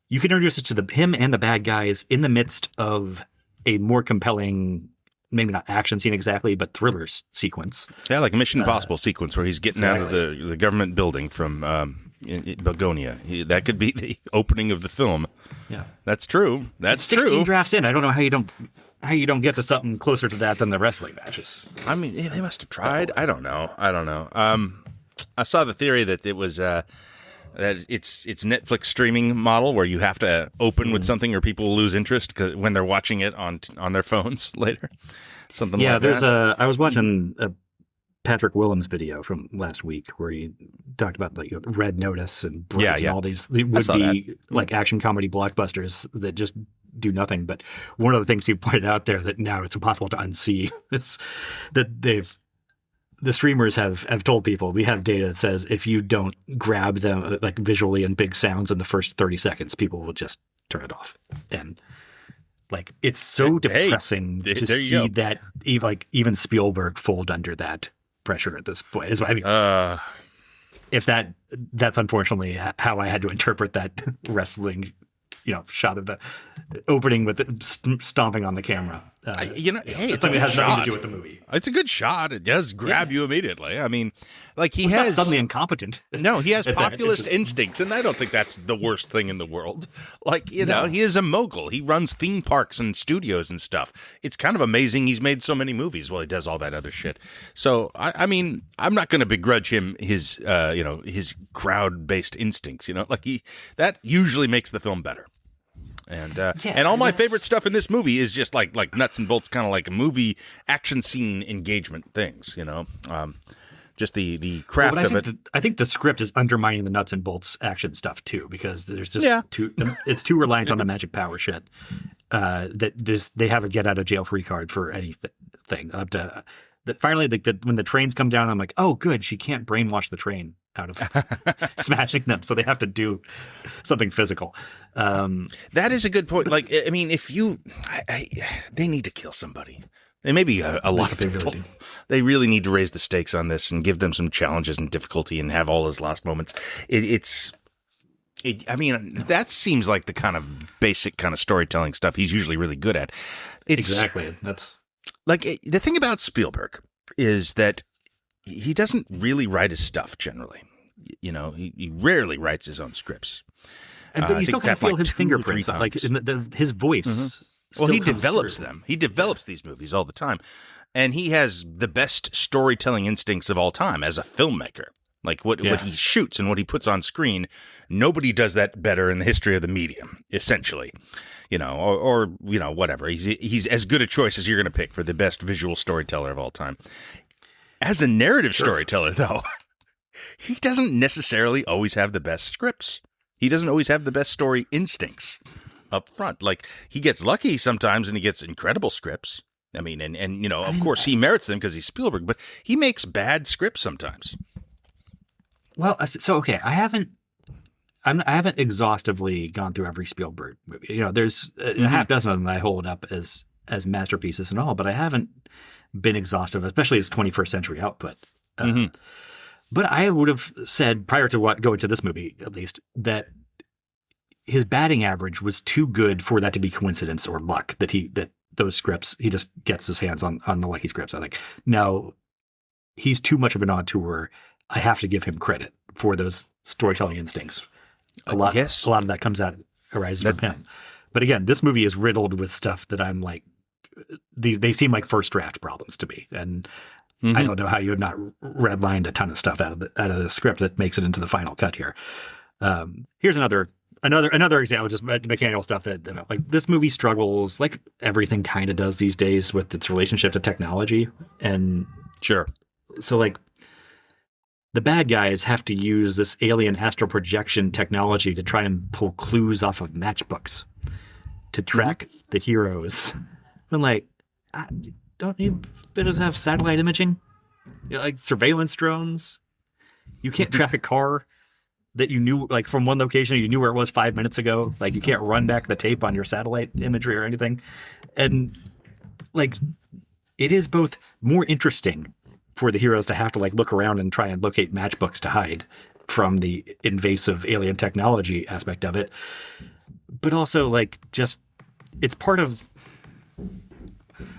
you can introduce it to him and the bad guys in the midst of a more compelling, maybe not action scene exactly, but thriller sequence. Yeah, like a Mission Impossible sequence where he's getting out of the government building from in Begonia. That could be the opening of the film. Yeah, that's true. That's 16 drafts in. I don't know how you don't get to something closer to that than the wrestling matches. I mean, they must have tried. I don't know. I saw the theory that it was that it's Netflix streaming model where you have to open with something or people will lose interest when they're watching it on their phones later. Something like that. Yeah, I was watching a Patrick Willems video from last week where he talked about like Red Notice and Bright and all these would be like action comedy blockbusters that just do nothing. But one of the things he pointed out there that now it's impossible to unsee is that the streamers have told people, we have data that says if you don't grab them like visually and big sounds in the first 30 seconds, people will just turn it off. And like it's so depressing to see that even Spielberg fold under that pressure at this point. I mean, if that's unfortunately how I had to interpret that wrestling, shot of the opening with the stomping on the camera. It's it has nothing to do with the movie. It's a good shot. It does grab you immediately. I mean, like he's not suddenly incompetent. No, he has populist instincts, and I don't think that's the worst thing in the world. Like, he is a mogul. He runs theme parks and studios and stuff. It's kind of amazing he's made so many movies while he does all that other shit. So, I mean, I'm not going to begrudge him his crowd-based instincts. That usually makes the film better. And all my favorite stuff in this movie is just like nuts and bolts, kind of like a movie action scene engagement things, just the craft of it. I think the script is undermining the nuts and bolts action stuff too, because there's just it's too reliant on the magic power shit. That they have a get out of jail free card for anything up to that finally, when the trains come down, I'm like, oh, good, she can't brainwash the train out of smashing them, so they have to do something physical. That is a good point. Like, I mean, if you, they need to kill somebody. And maybe a lot of people. They really need to raise the stakes on this and give them some challenges and difficulty and have all those last moments. I mean, that seems like the kind of basic kind of storytelling stuff he's usually really good at. Exactly. That's like the thing about Spielberg is that he doesn't really write his stuff generally. You know, he rarely writes his own scripts. But you still can feel his fingerprints, like in his voice. Mm-hmm. Well, he develops them. He develops these movies all the time. And he has the best storytelling instincts of all time as a filmmaker. Like what he shoots and what he puts on screen, nobody does that better in the history of the medium, essentially. You know, or you know, whatever. He's as good a choice as you're going to pick for the best visual storyteller of all time. As a narrative storyteller, though, he doesn't necessarily always have the best scripts. He doesn't always have the best story instincts up front. Like, he gets lucky sometimes and he gets incredible scripts. I mean, and you know, of course, he merits them because he's Spielberg, but he makes bad scripts sometimes. Well, so okay, I haven't exhaustively gone through every Spielberg movie. You know, there's a half dozen of them I hold up as masterpieces and all, but I haven't been exhaustive, especially his 21st century output. But I would have said prior to going to this movie, at least, that his batting average was too good for that to be coincidence or luck. That those scripts, he just gets his hands on the lucky scripts. I think no, he's too much of an auteur. I have to give him credit for those storytelling instincts. A lot of that arises from him. But again, this movie is riddled with stuff that I'm like, they seem like first draft problems to me, and I don't know how you have not redlined a ton of stuff out of the script that makes it into the final cut here. Here's another example, just mechanical stuff that like this movie struggles, like everything kind of does these days, with its relationship to technology. And sure, so like the bad guys have to use this alien astral projection technology to try and pull clues off of matchbooks to track the heroes. And like, don't you better have satellite imaging? You know, like surveillance drones. You can't track a car that you knew, like from one location, you knew where it was 5 minutes ago. Like you can't run back the tape on your satellite imagery or anything. And like, it is both more interesting for the heroes to have to like look around and try and locate matchbooks to hide from the invasive alien technology aspect of it. But also like just, it's part of,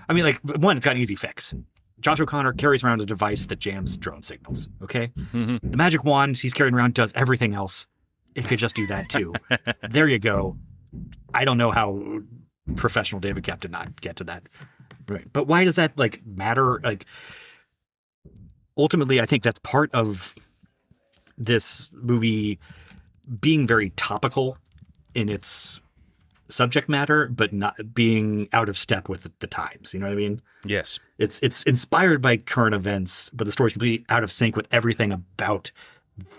I mean, like, one, it's got an easy fix. Josh O'Connor carries around a device that jams drone signals, okay? The magic wand he's carrying around does everything else. It could just do that too. There you go. I don't know how professional David Koepp did not get to that. Right. But why does that, like, matter? Like, ultimately, I think that's part of this movie being very topical in its subject matter, but not being out of step with the times. You know what I mean? Yes. It's inspired by current events, but the story's completely out of sync with everything about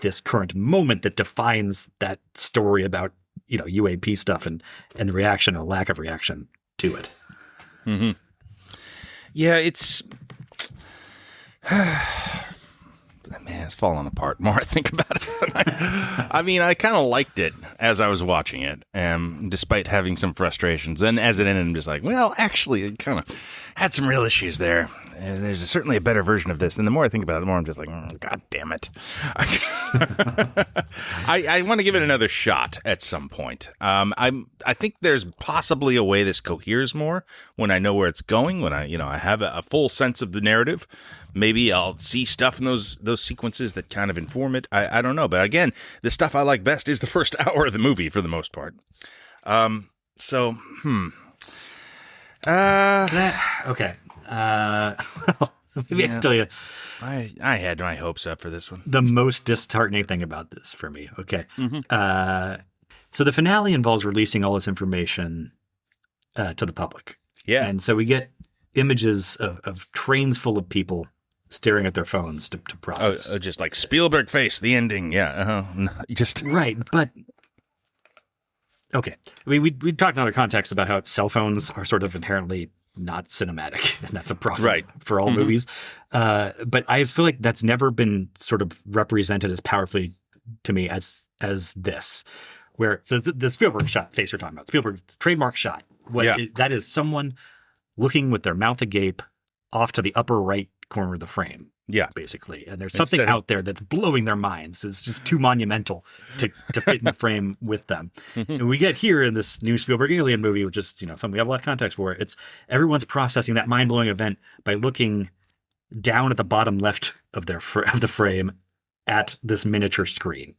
this current moment that defines that story about, you know, UAP stuff and the reaction or lack of reaction to it. Mm-hmm. Yeah, it's... Man, it's falling apart the more I think about it. I mean, I kind of liked it as I was watching it, despite having some frustrations. And as it ended, I'm just like, well, actually, it kind of had some real issues there. There's certainly a better version of this. And the more I think about it, the more I'm just like, God damn it. I want to give it another shot at some point. I think there's possibly a way this coheres more when I know where it's going, when I have a full sense of the narrative. Maybe I'll see stuff in those sequences that kind of inform it. I don't know. But again, the stuff I like best is the first hour of the movie for the most part. Okay. Maybe I can tell you. I had my hopes up for this one. The most disheartening thing about this for me. Okay. So the finale involves releasing all this information to the public. Yeah. And so we get images of trains full of people staring at their phones to process. Just like Spielberg face, the ending. Yeah. Just right. But okay. I mean, we talked in other contexts about how cell phones are sort of inherently not cinematic, and that's a problem Right. for all movies. But I feel like that's never been sort of represented as powerfully to me as this, where the Spielberg shot face you're talking about, Spielberg's trademark shot. That is someone looking with their mouth agape off to the upper right corner of the frame. Yeah. Basically. And there's something out there that's blowing their minds. It's just too monumental to fit in the frame with them. And we get here in this new Spielberg Alien movie, which is, something we have a lot of context for. It's everyone's processing that mind-blowing event by looking down at the bottom left of the frame at this miniature screen.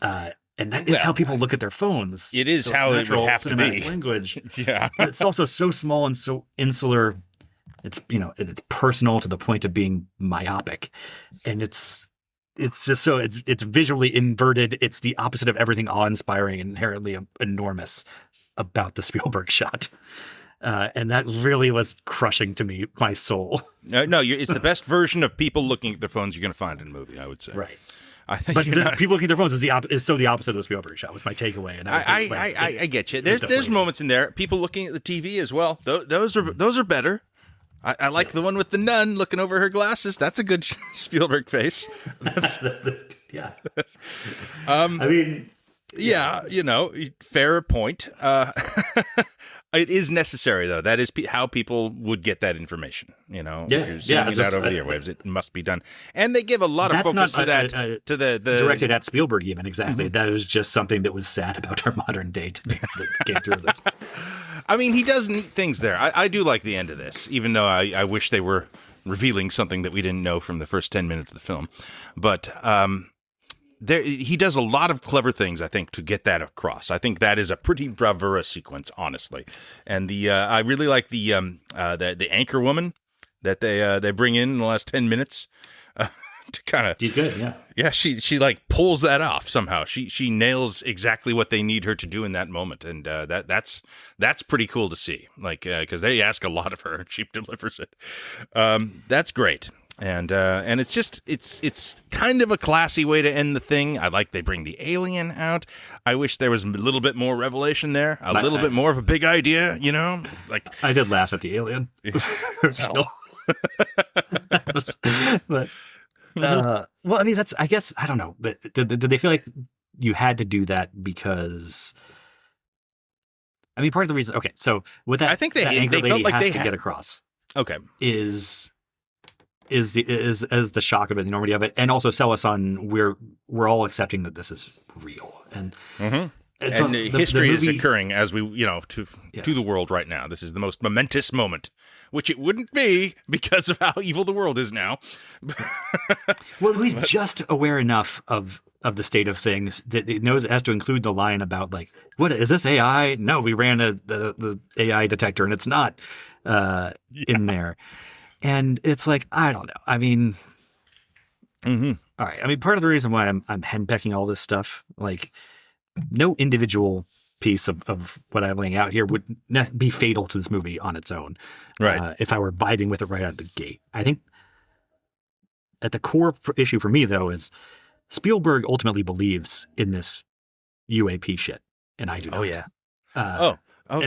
And that is how people look at their phones. It is how it would have to be. Language. Yeah. But it's also so small and so insular. It's it's personal to the point of being myopic, and it's just so it's visually inverted. It's the opposite of everything awe-inspiring and inherently enormous about the Spielberg shot, and that really was crushing to me, my soul. No, it's the best version of people looking at their phones you're going to find in a movie, I would say. Right. But people looking at their phones is so the opposite of the Spielberg shot. Was my takeaway, and I get you. There's moments in there. People looking at the TV as well. Those are better. I like the one with the nun looking over her glasses. That's a good Spielberg face. Yeah. I mean, yeah, fair point. It is necessary, though. That is how people would get that information. If you're sending it out over the airwaves, it must be done. And they give a lot of focus to that. To the directed at Spielberg, even exactly. That was just something that was sad about our modern day that came through this. I mean, he does neat things there. I do like the end of this, even though I wish they were revealing something that we didn't know from the first 10 minutes of the film. But he does a lot of clever things, I think, to get that across. I think that is a pretty bravura sequence, honestly. And I really like the anchor woman that they bring in the last 10 minutes. To kind of, she's good, yeah. Yeah, she like pulls that off somehow. She nails exactly what they need her to do in that moment, and that's pretty cool to see. Like because they ask a lot of her, and she delivers it. That's great, and it's kind of a classy way to end the thing. I like they bring the alien out. I wish there was a little bit more revelation there, a little bit more of a big idea. Like I did laugh at the alien, but. Well, I mean, I guess, I don't know, but did they feel like you had to do that because, I mean, part of the reason, okay, so with that, I think that anchor they lady felt like has to get across. Okay. Is the shock of it, the enormity of it, and also sell us on we're all accepting that this is real. And, and history movie, is occurring as we, to the world right now. This is the most momentous moment, which it wouldn't be because of how evil the world is now. Well, he's just aware enough of the state of things that it knows it has to include the line about, like, what is this AI? No, we ran the AI detector and it's not in there. And it's like, I don't know. I mean, all right. I mean, part of the reason why I'm henpecking all this stuff, like, no individual piece of what I'm laying out here would be fatal to this movie on its own. Right. If I were biting with it right out of the gate. I think at the core issue for me, though, is Spielberg ultimately believes in this UAP shit, and I do not. Oh, yeah.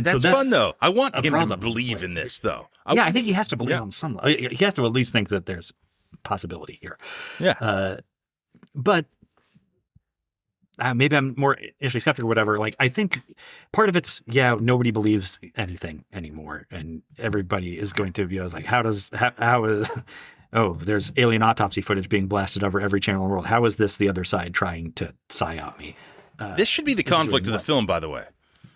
That's fun, though. I want him problem. to believe in this, though. I think he has to believe on some level. He has to at least think that there's possibility here. Yeah. But maybe I'm more initially skeptical or whatever. Like, I think part of it's, nobody believes anything anymore. And everybody is going to view as like, how is, there's alien autopsy footage being blasted over every channel in the world. How is this the other side trying to psyop me? This should be the conflict of the film, by the way.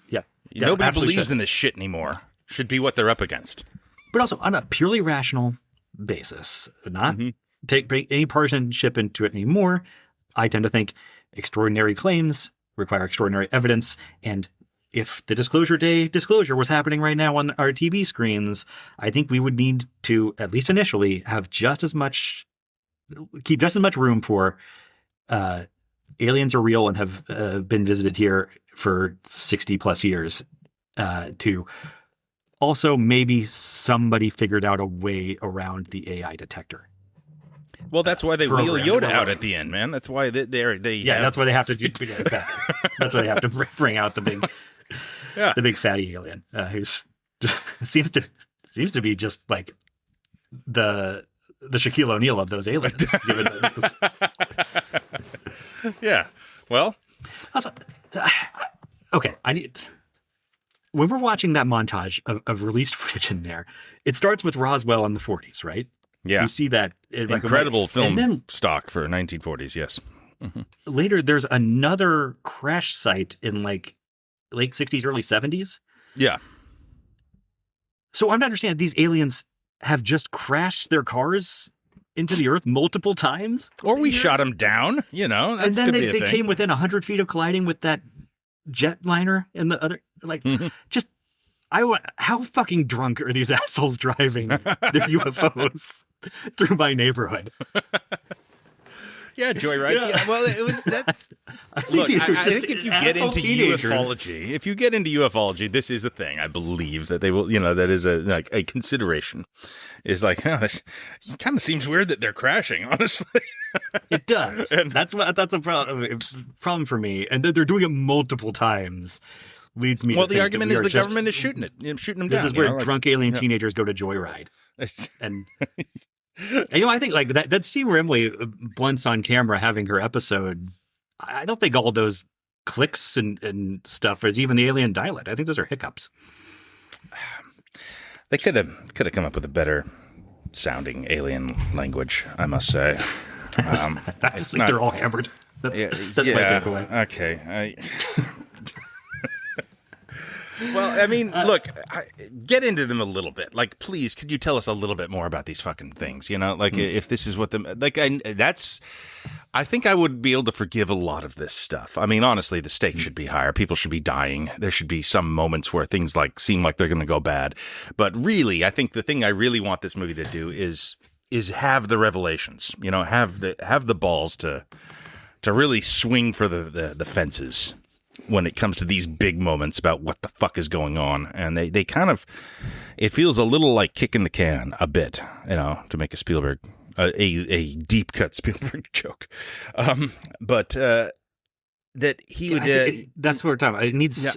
Yeah. Nobody believes in this shit anymore. Should be what they're up against. But also on a purely rational basis, not take any partisanship into it anymore. I tend to think extraordinary claims require extraordinary evidence. And if the Disclosure Day disclosure was happening right now on our TV screens, I think we would need to, at least initially, keep just as much room for aliens are real and have been visited here for 60 plus years to also maybe somebody figured out a way around the AI detector. Well, that's why they wheel Yoda out at the end, man. That's why that's why they have to do exactly. That's why they have to bring out the big fatty alien who's seems to be just like the Shaquille O'Neal of those aliens. Given this. Yeah. Well, Also, okay, when we're watching that montage of released footage in there, it starts with Roswell in the 40s, right? yeah. You see that Incredible film and then stock for 1940s, yes. later there's another crash site in like late 60s, early 70s. Yeah. So I'm not understanding, these aliens have just crashed their cars into the earth multiple times? Or we shot them down, That's and then could be a they thing. came within 100 feet of colliding with that jetliner and the other, like, just, how fucking drunk are these assholes driving their UFOs through my neighborhood? Yeah, joyrides. Yeah. Well, it was that. Look, I think if you get into ufology, this is a thing. I believe that they will. That is a consideration. Is like, it kind of seems weird that they're crashing. Honestly, it does. That's a problem for me, and that they're doing it multiple times. Leads me. Well, to the argument is the government is shooting them down. This is where drunk alien teenagers go to joyride, and. I think like that scene where Emily Blunt's on camera having her episode, I don't think all those clicks and stuff is even the alien dialect. I think those are hiccups. They could have come up with a better sounding alien language, I must say. I just think they're all hammered. That's my takeaway. Okay. Well, I mean, look, get into them a little bit. Like, please, could you tell us a little bit more about these fucking things? If this is what I think I would be able to forgive a lot of this stuff. I mean, honestly, the stakes should be higher. People should be dying. There should be some moments where things seem like they're going to go bad. But really, I think the thing I really want this movie to do is have the revelations. Have the balls to really swing for the fences when it comes to these big moments about what the fuck is going on. And they kind of, it feels a little like kicking the can a bit, to make a Spielberg, a deep cut Spielberg joke. But that he would, that's what we're talking about. It needs,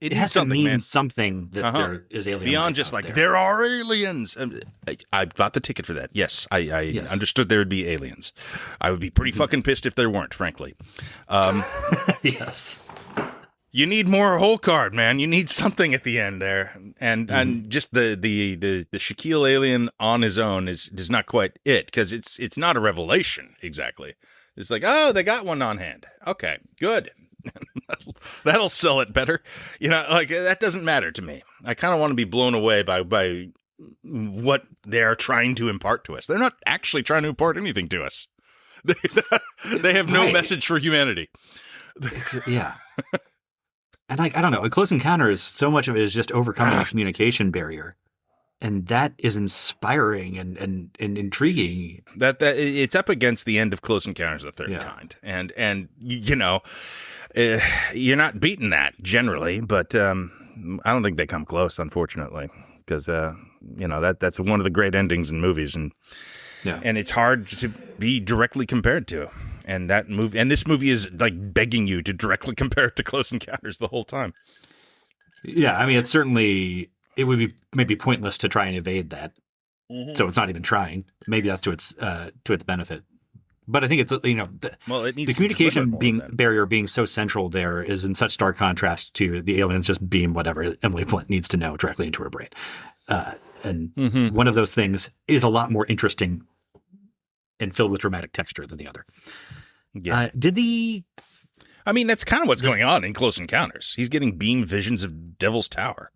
it has to mean something that there is alien beyond just like, there are aliens. I bought the ticket for that. Yes. I understood there would be aliens. I would be pretty fucking pissed if there weren't, frankly. Yes. You need more whole card, man. You need something at the end there, and just the Shaquille alien on his own is not quite it, because it's not a revelation exactly. It's like, oh, they got one on hand. Okay, good. That'll sell it better. That doesn't matter to me. I kind of want to be blown away by what they're trying to impart to us. They're not actually trying to impart anything to us. They have no message for humanity. Yeah. And I don't know, a Close Encounters, so much of it is just overcoming a communication barrier. And that is inspiring and intriguing. That it's up against the end of Close Encounters of the Third Kind. And you're not beating that generally, but I don't think they come close, unfortunately, because that's one of the great endings in movies, and it's hard to be directly compared to. And this movie is like begging you to directly compare it to Close Encounters the whole time. Yeah, I mean, it would be maybe pointless to try and evade that. Mm-hmm. So it's not even trying. Maybe that's to its benefit. But I think it's it needs the communication barrier being so central there is in such stark contrast to the aliens just beam whatever Emily Blunt needs to know directly into her brain. And one of those things is a lot more interesting and filled with dramatic texture than the other. Yeah. I mean, that's kind of what's going on in Close Encounters. He's getting beam visions of Devil's Tower.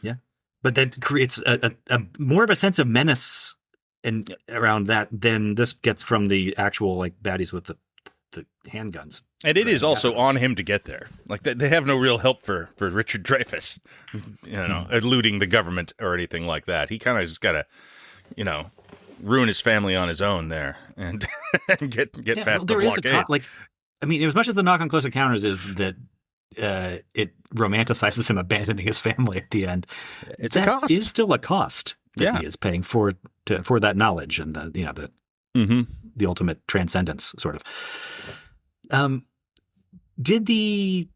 Yeah. But that creates a more of a sense of menace around that than this gets from the actual baddies with the handguns. And it is also on him to get there. Like, they have no real help for Richard Dreyfuss, eluding the government or anything like that. He kind of just got to, ruin his family on his own there and get past the blockade. As much as the knock on Close Encounters is that it romanticizes him abandoning his family at the end, it's a cost. It is still a cost that he is paying for that knowledge and the ultimate transcendence, sort of. Did the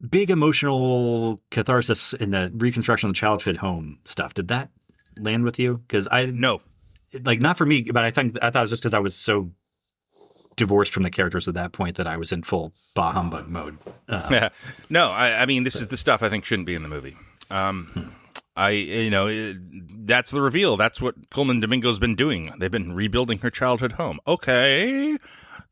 big emotional catharsis in the reconstruction of the childhood home stuff. Did that land with you? Because No. like, not for me, but I thought it was just because I was so divorced from the characters at that point that I was in full bah humbug mode. No, I mean, this is the stuff I think shouldn't be in the movie. That's the reveal. That's what Coleman Domingo's been doing. They've been rebuilding her childhood home. Okay.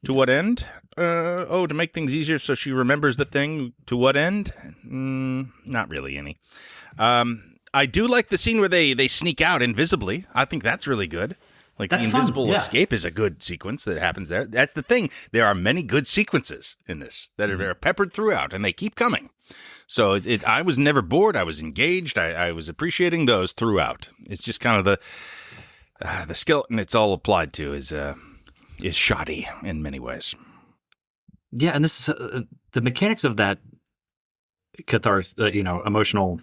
To what end? To make things easier so she remembers the thing. To what end? Not really any. I do like the scene where they sneak out invisibly. I think that's really good. Like, That's the fun, invisible yeah. escape is a good sequence that happens there. That's the thing. There are many good sequences in this that are peppered throughout, and they keep coming. So I was never bored. I was engaged. I was appreciating those throughout. It's just kind of the skeleton it's all applied to is shoddy in many ways. Yeah, and this is the mechanics of that catharsis, emotional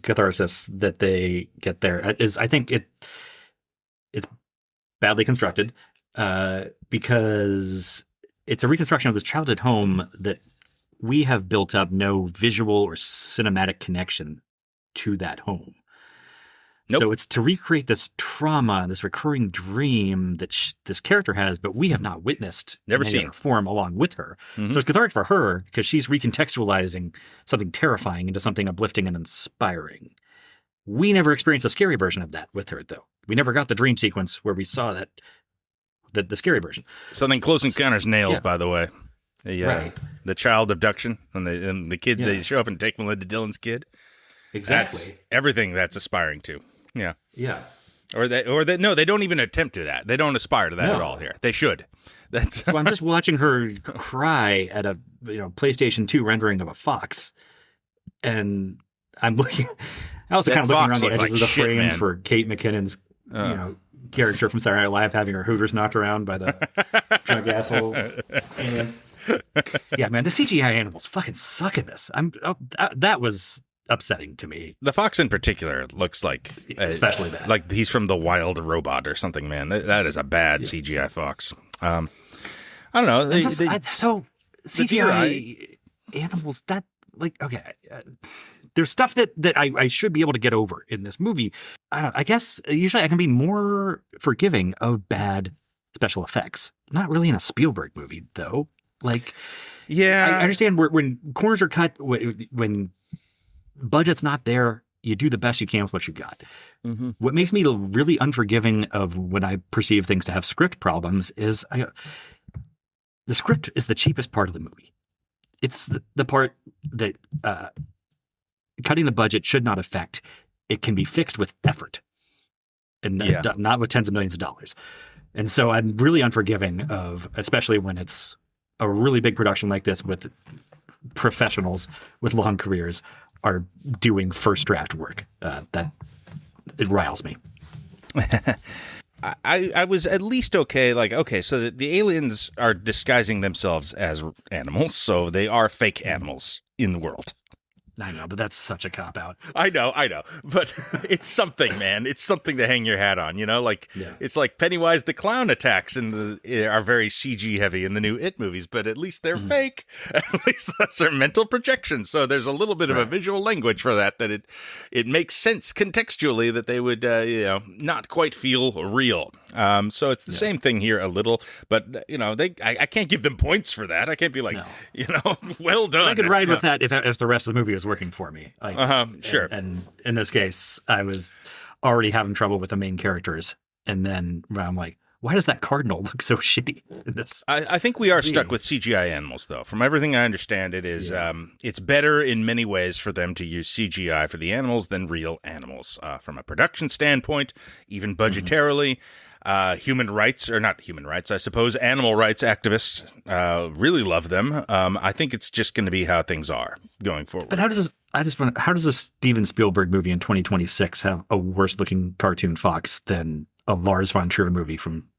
catharsis that they get there is, I think it's badly constructed because it's a reconstruction of this childhood home that we have built up no visual or cinematic connection to that home. Nope. So it's to recreate this trauma, this recurring dream that this character has, but we have not witnessed Never in any seen. other form along with her. So it's cathartic for her because she's recontextualizing something terrifying into something uplifting and inspiring. We never experienced a scary version of that with her, though. We never got the dream sequence where we saw that the scary version. Something Close Encounters nails, Yeah. by the way. Right. The child abduction and the kid, Yeah. they show up and take Melinda Dillon's kid. Exactly. That's everything that's aspiring to. Yeah. Yeah. No, they don't even attempt to that. They don't aspire to that at all here. They should. That's So I'm just watching her cry at a PlayStation 2 rendering of a fox, and I'm looking. I also That kind of looking fox around the looked edges like of the shit, frame man. for Kate McKinnon's character from Saturday Night Live having her hooters knocked around by the drunk asshole aliens. Yeah, man, the CGI animals fucking suck at this. That was upsetting to me. the fox in particular looks like Especially bad. like he's from the Wild Robot or something. Man, that is a bad CGI fox. I don't know. So CGI animals that okay. There's stuff that I should be able to get over in this movie. I guess usually I can be more forgiving of bad special effects. Not really in a Spielberg movie, though. Like, yeah, I understand when corners are cut, when budget's not there, you do the best you can with what you got. Mm-hmm. What makes me really unforgiving of when I perceive things to have script problems is the script is the cheapest part of the movie. It's the part that cutting the budget should not affect. It can be fixed with effort and not with tens of millions of dollars. And so I'm really unforgiving of, especially when it's a really big production like this with professionals with long careers are doing first draft work. That it riles me. I was at least okay. Like, okay, so the aliens are disguising themselves as animals, so they are fake animals in the world. I know, but that's such a cop-out. I know, but it's something, man. It's something to hang your hat on, Like, It's like Pennywise the clown attacks are very CG heavy in the new It movies, but at least they're fake. At least that's their mental projection. So there's a little bit of a visual language for that it makes sense contextually that they would, not quite feel real. So it's the same thing here a little, but I can't give them points for that. I can't be like, well done. I could ride with that if the rest of the movie was working for me. Sure. And in this case, I was already having trouble with the main characters, and then I'm like, why does that cardinal look so shitty in this? I think we are stuck with CGI animals, though. From everything I understand, it is it's better in many ways for them to use CGI for the animals than real animals. From a production standpoint, even budgetarily, human rights, or not human rights, I suppose, animal rights activists really love them. I think it's just going to be how things are going forward. But how does a Steven Spielberg movie in 2026 have a worse looking cartoon fox than a Lars von Trier movie from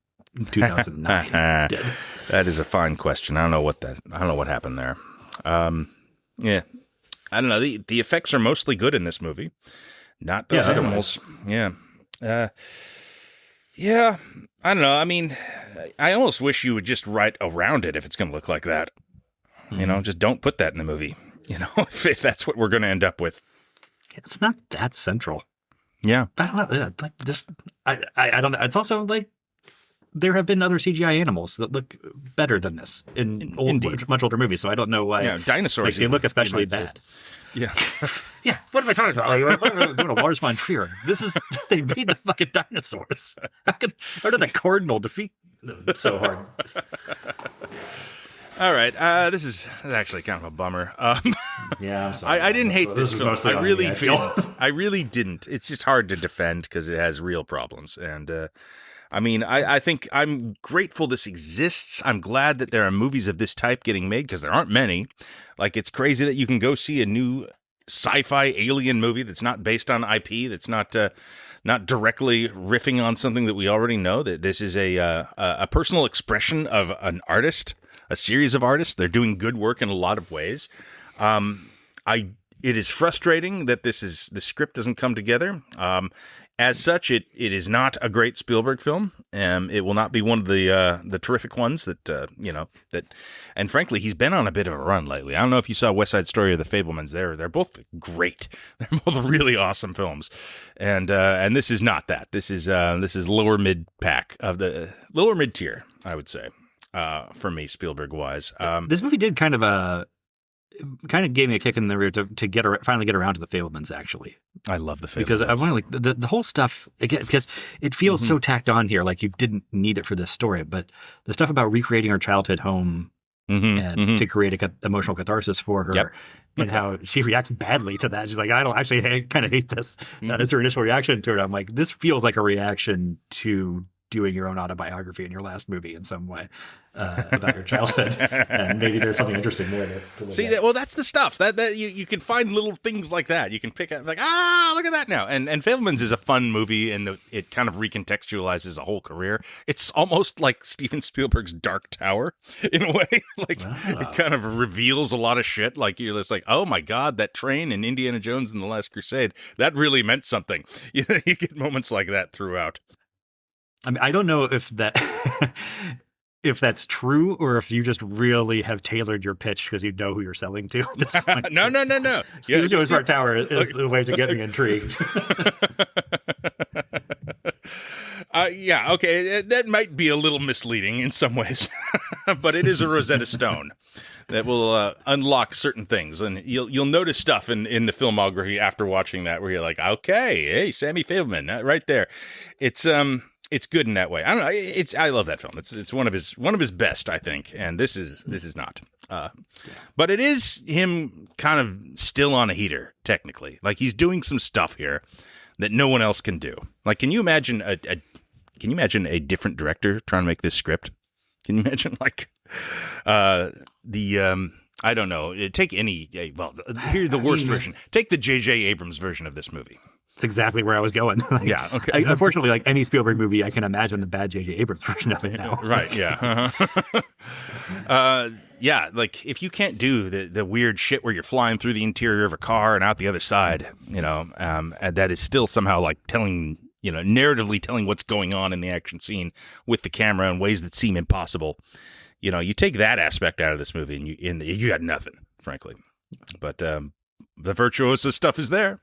2009 did? That is a fine question. I don't know what happened there. Yeah, I don't know. The effects are mostly good in this movie, not those animals. Yeah. Yeah, I don't know. I mean, I almost wish you would just write around it if it's going to look like that. Just don't put that in the movie. You know, if that's what we're going to end up with. It's not that central. Yeah. I don't know. Yeah, like this, I don't know. It's also like there have been other CGI animals that look better than this in much older movies. So I don't know why. Yeah, dinosaurs. Like, they look especially bad. Yeah. Yeah. What am I talking about? Like, what am I doing a Lars von Trier? This is, they made the fucking dinosaurs. How did a cardinal defeat them so hard? All right. This is actually kind of a bummer. Yeah, I'm sorry. I didn't hate this film. I really didn't. I really didn't. It's just hard to defend because it has real problems. And I mean, I think I'm grateful this exists. I'm glad that there are movies of this type getting made because there aren't many. Like, it's crazy that you can go see a new sci-fi alien movie that's not based on IP, that's not directly riffing on something that we already know. That this is a personal expression of an artist, a series of artists. They're doing good work in a lot of ways. It is frustrating that the script doesn't come together. As such, it is not a great Spielberg film. It will not be one of the terrific ones that and frankly, he's been on a bit of a run lately. I don't know if you saw West Side Story or The Fabelmans. They're both great. They're both really awesome films, and this is not that. This is lower mid pack of the lower mid tier, I would say, for me, Spielberg wise. This movie did kind of gave me a kick in the rear to finally get around to the Fabelmans. Actually, I love the Fabelmans because I want like the whole stuff again, because it feels so tacked on here. Like you didn't need it for this story, but the stuff about recreating her childhood home and to create a emotional catharsis for her, and how she reacts badly to that. She's like, I kind of hate this. That is her initial reaction to it. I'm like, this feels like a reaction to doing your own autobiography in your last movie in some way about your childhood, and maybe there's something interesting there to look at. Well, that's the stuff that you can find little things like that. You can pick up like, look at that now. And Fabelmans is a fun movie, and it kind of recontextualizes a whole career. It's almost like Steven Spielberg's Dark Tower in a way. Like it kind of reveals a lot of shit. Like you're just like, oh my god, that train in Indiana Jones and the Last Crusade, that really meant something. You get moments like that throughout. I mean, I don't know if if that's true or if you just really have tailored your pitch because you know who you're selling to. No. Steven Jones Dark Tower is the way to get me intrigued. Yeah, okay, that might be a little misleading in some ways, but it is a Rosetta Stone that will unlock certain things, and you'll notice stuff in the filmography after watching that where you're like, okay, hey, Sammy Fabelman, right there. It's good in that way. I don't know. I love that film. It's one of his best, I think. And this is not. But it is him kind of still on a heater, technically. Like he's doing some stuff here that no one else can do. Like, can you imagine a different director trying to make this script? Can you imagine I don't know. Take any. Well, here's the worst version. Take the J.J. Abrams version of this movie. That's exactly where I was going. Yeah. Okay. Unfortunately, like any Spielberg movie, I can imagine the bad J.J. Abrams version of it now. Right. Yeah. Yeah. Like if you can't do the weird shit where you're flying through the interior of a car and out the other side, and that is still somehow like telling, narratively telling what's going on in the action scene with the camera in ways that seem impossible. You take that aspect out of this movie and you got nothing, frankly. But the virtuoso stuff is there.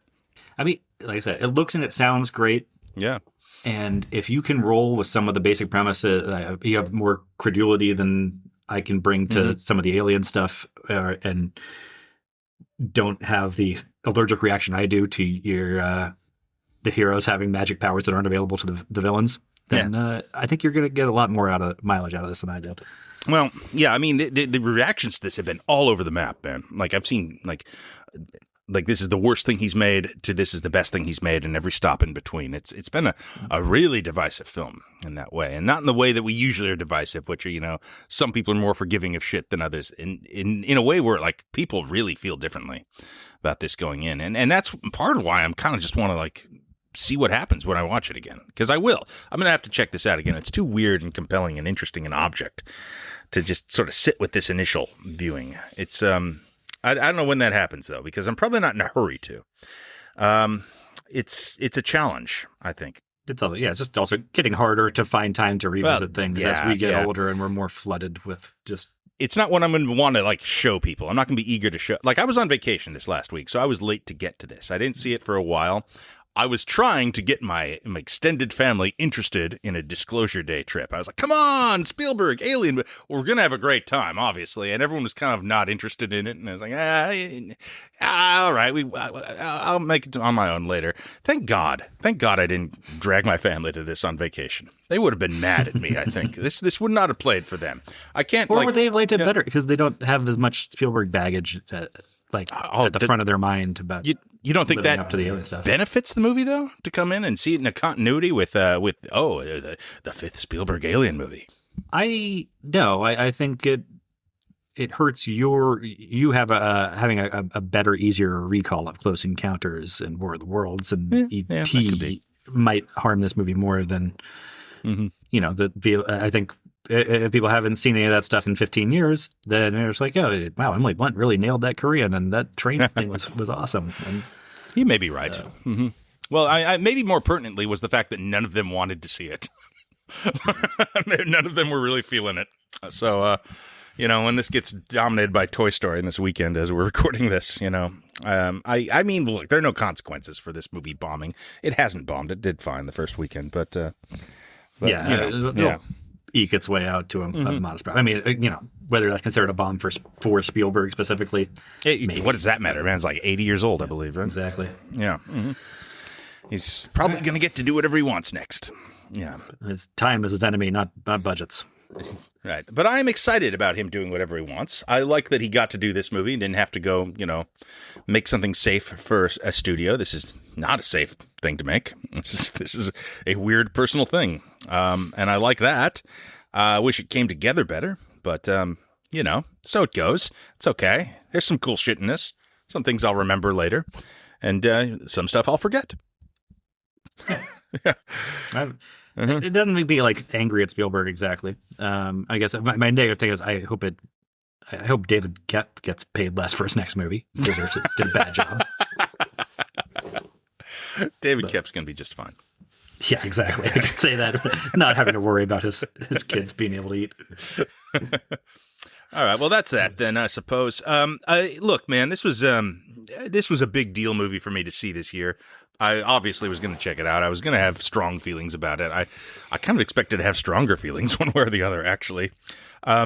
I mean, like I said, it looks and it sounds great. Yeah. And if you can roll with some of the basic premises, you have more credulity than I can bring to some of the alien stuff, and don't have the allergic reaction I do to the heroes having magic powers that aren't available to the villains, then I think you're going to get a lot more mileage out of this than I did. Well, yeah, I mean, the reactions to this have been all over the map, man. Like I've seen like this is the worst thing he's made to this is the best thing he's made, and every stop in between. It's been a really divisive film in that way, and not in the way that we usually are divisive, which are, some people are more forgiving of shit than others in a way where like people really feel differently about this going in. And that's part of why I'm kind of just want to like see what happens when I watch it again, because I will. I'm going to have to check this out again. It's too weird and compelling and interesting an object to just sort of sit with this initial viewing. It's I don't know when that happens, though, because I'm probably not in a hurry to. It's a challenge, I think. It's just also getting harder to find time to revisit things as we get older and we're more flooded with just it's not what I'm going to want to like show people. I'm not going to be eager to show. Like I was on vacation this last week, so I was late to get to this. I didn't see it for a while. I was trying to get my extended family interested in a Disclosure Day trip. I was like, come on, Spielberg, Alien. We're going to have a great time, obviously. And everyone was kind of not interested in it. And I was like, all right, I'll make it on my own later. Thank God I didn't drag my family to this on vacation. They would have been mad at me, I think. This would not have played for them. I can't. Or would they have liked it better because they don't have as much Spielberg baggage at the front of their mind about. You don't think that up to the alien stuff. benefits the movie though to come in and see it in a continuity with the fifth Spielberg Alien movie? I think it hurts you having a better, easier recall of Close Encounters and War of the Worlds, and E.T. might harm this movie more than I think. If people haven't seen any of that stuff in 15 years, then it's like, oh, wow, Emily Blunt really nailed that Korean, and that train thing was awesome. And, you may be right. Well, I maybe more pertinently was the fact that none of them wanted to see it. None of them were really feeling it. So, when this gets dominated by Toy Story in this weekend as we're recording this, I mean, look, there are no consequences for this movie bombing. It hasn't bombed. It did fine the first weekend, but eke its way out to a modest problem. I mean, whether that's considered a bomb for Spielberg specifically. What does that matter? Man's like 80 years old, I believe, right? Exactly. Yeah. Mm-hmm. He's probably going to get to do whatever he wants next. Yeah. His time is his enemy, not budgets. Right. But I'm excited about him doing whatever he wants. I like that he got to do this movie and didn't have to go, make something safe for a studio. This is not a safe thing to make. This is a weird personal thing. And I like that. I wish it came together better, but, so it goes. It's okay. There's some cool shit in this. Some things I'll remember later, and some stuff I'll forget. Yeah. It doesn't make me like angry at Spielberg exactly. I guess my negative thing is I hope David Koepp gets paid less for his next movie. He deserves it. Did a bad job. David Koepp's going to be just fine. Yeah, exactly. I can say that, not having to worry about his kids being able to eat. All right, well, that's that then, I suppose. Look, man, this was a big deal movie for me to see this year. I obviously was going to check it out. I was going to have strong feelings about it. I kind of expected to have stronger feelings one way or the other, actually. I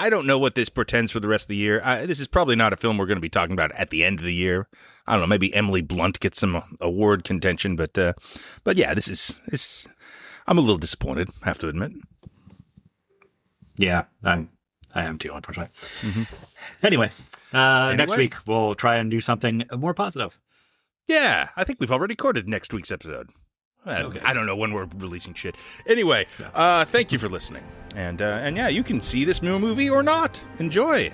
don't know what this portends for the rest of the year. This is probably not a film we're going to be talking about at the end of the year. I don't know, maybe Emily Blunt gets some award contention, but yeah, this is I'm a little disappointed, I have to admit. Yeah, I am too, unfortunately. Mm-hmm. Anyway, next week we'll try and do something more positive. Yeah, I think we've already recorded next week's episode. Okay. I don't know when we're releasing shit. Anyway, thank you for listening. And yeah, you can see this new movie or not. Enjoy.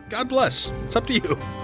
God bless. It's up to you.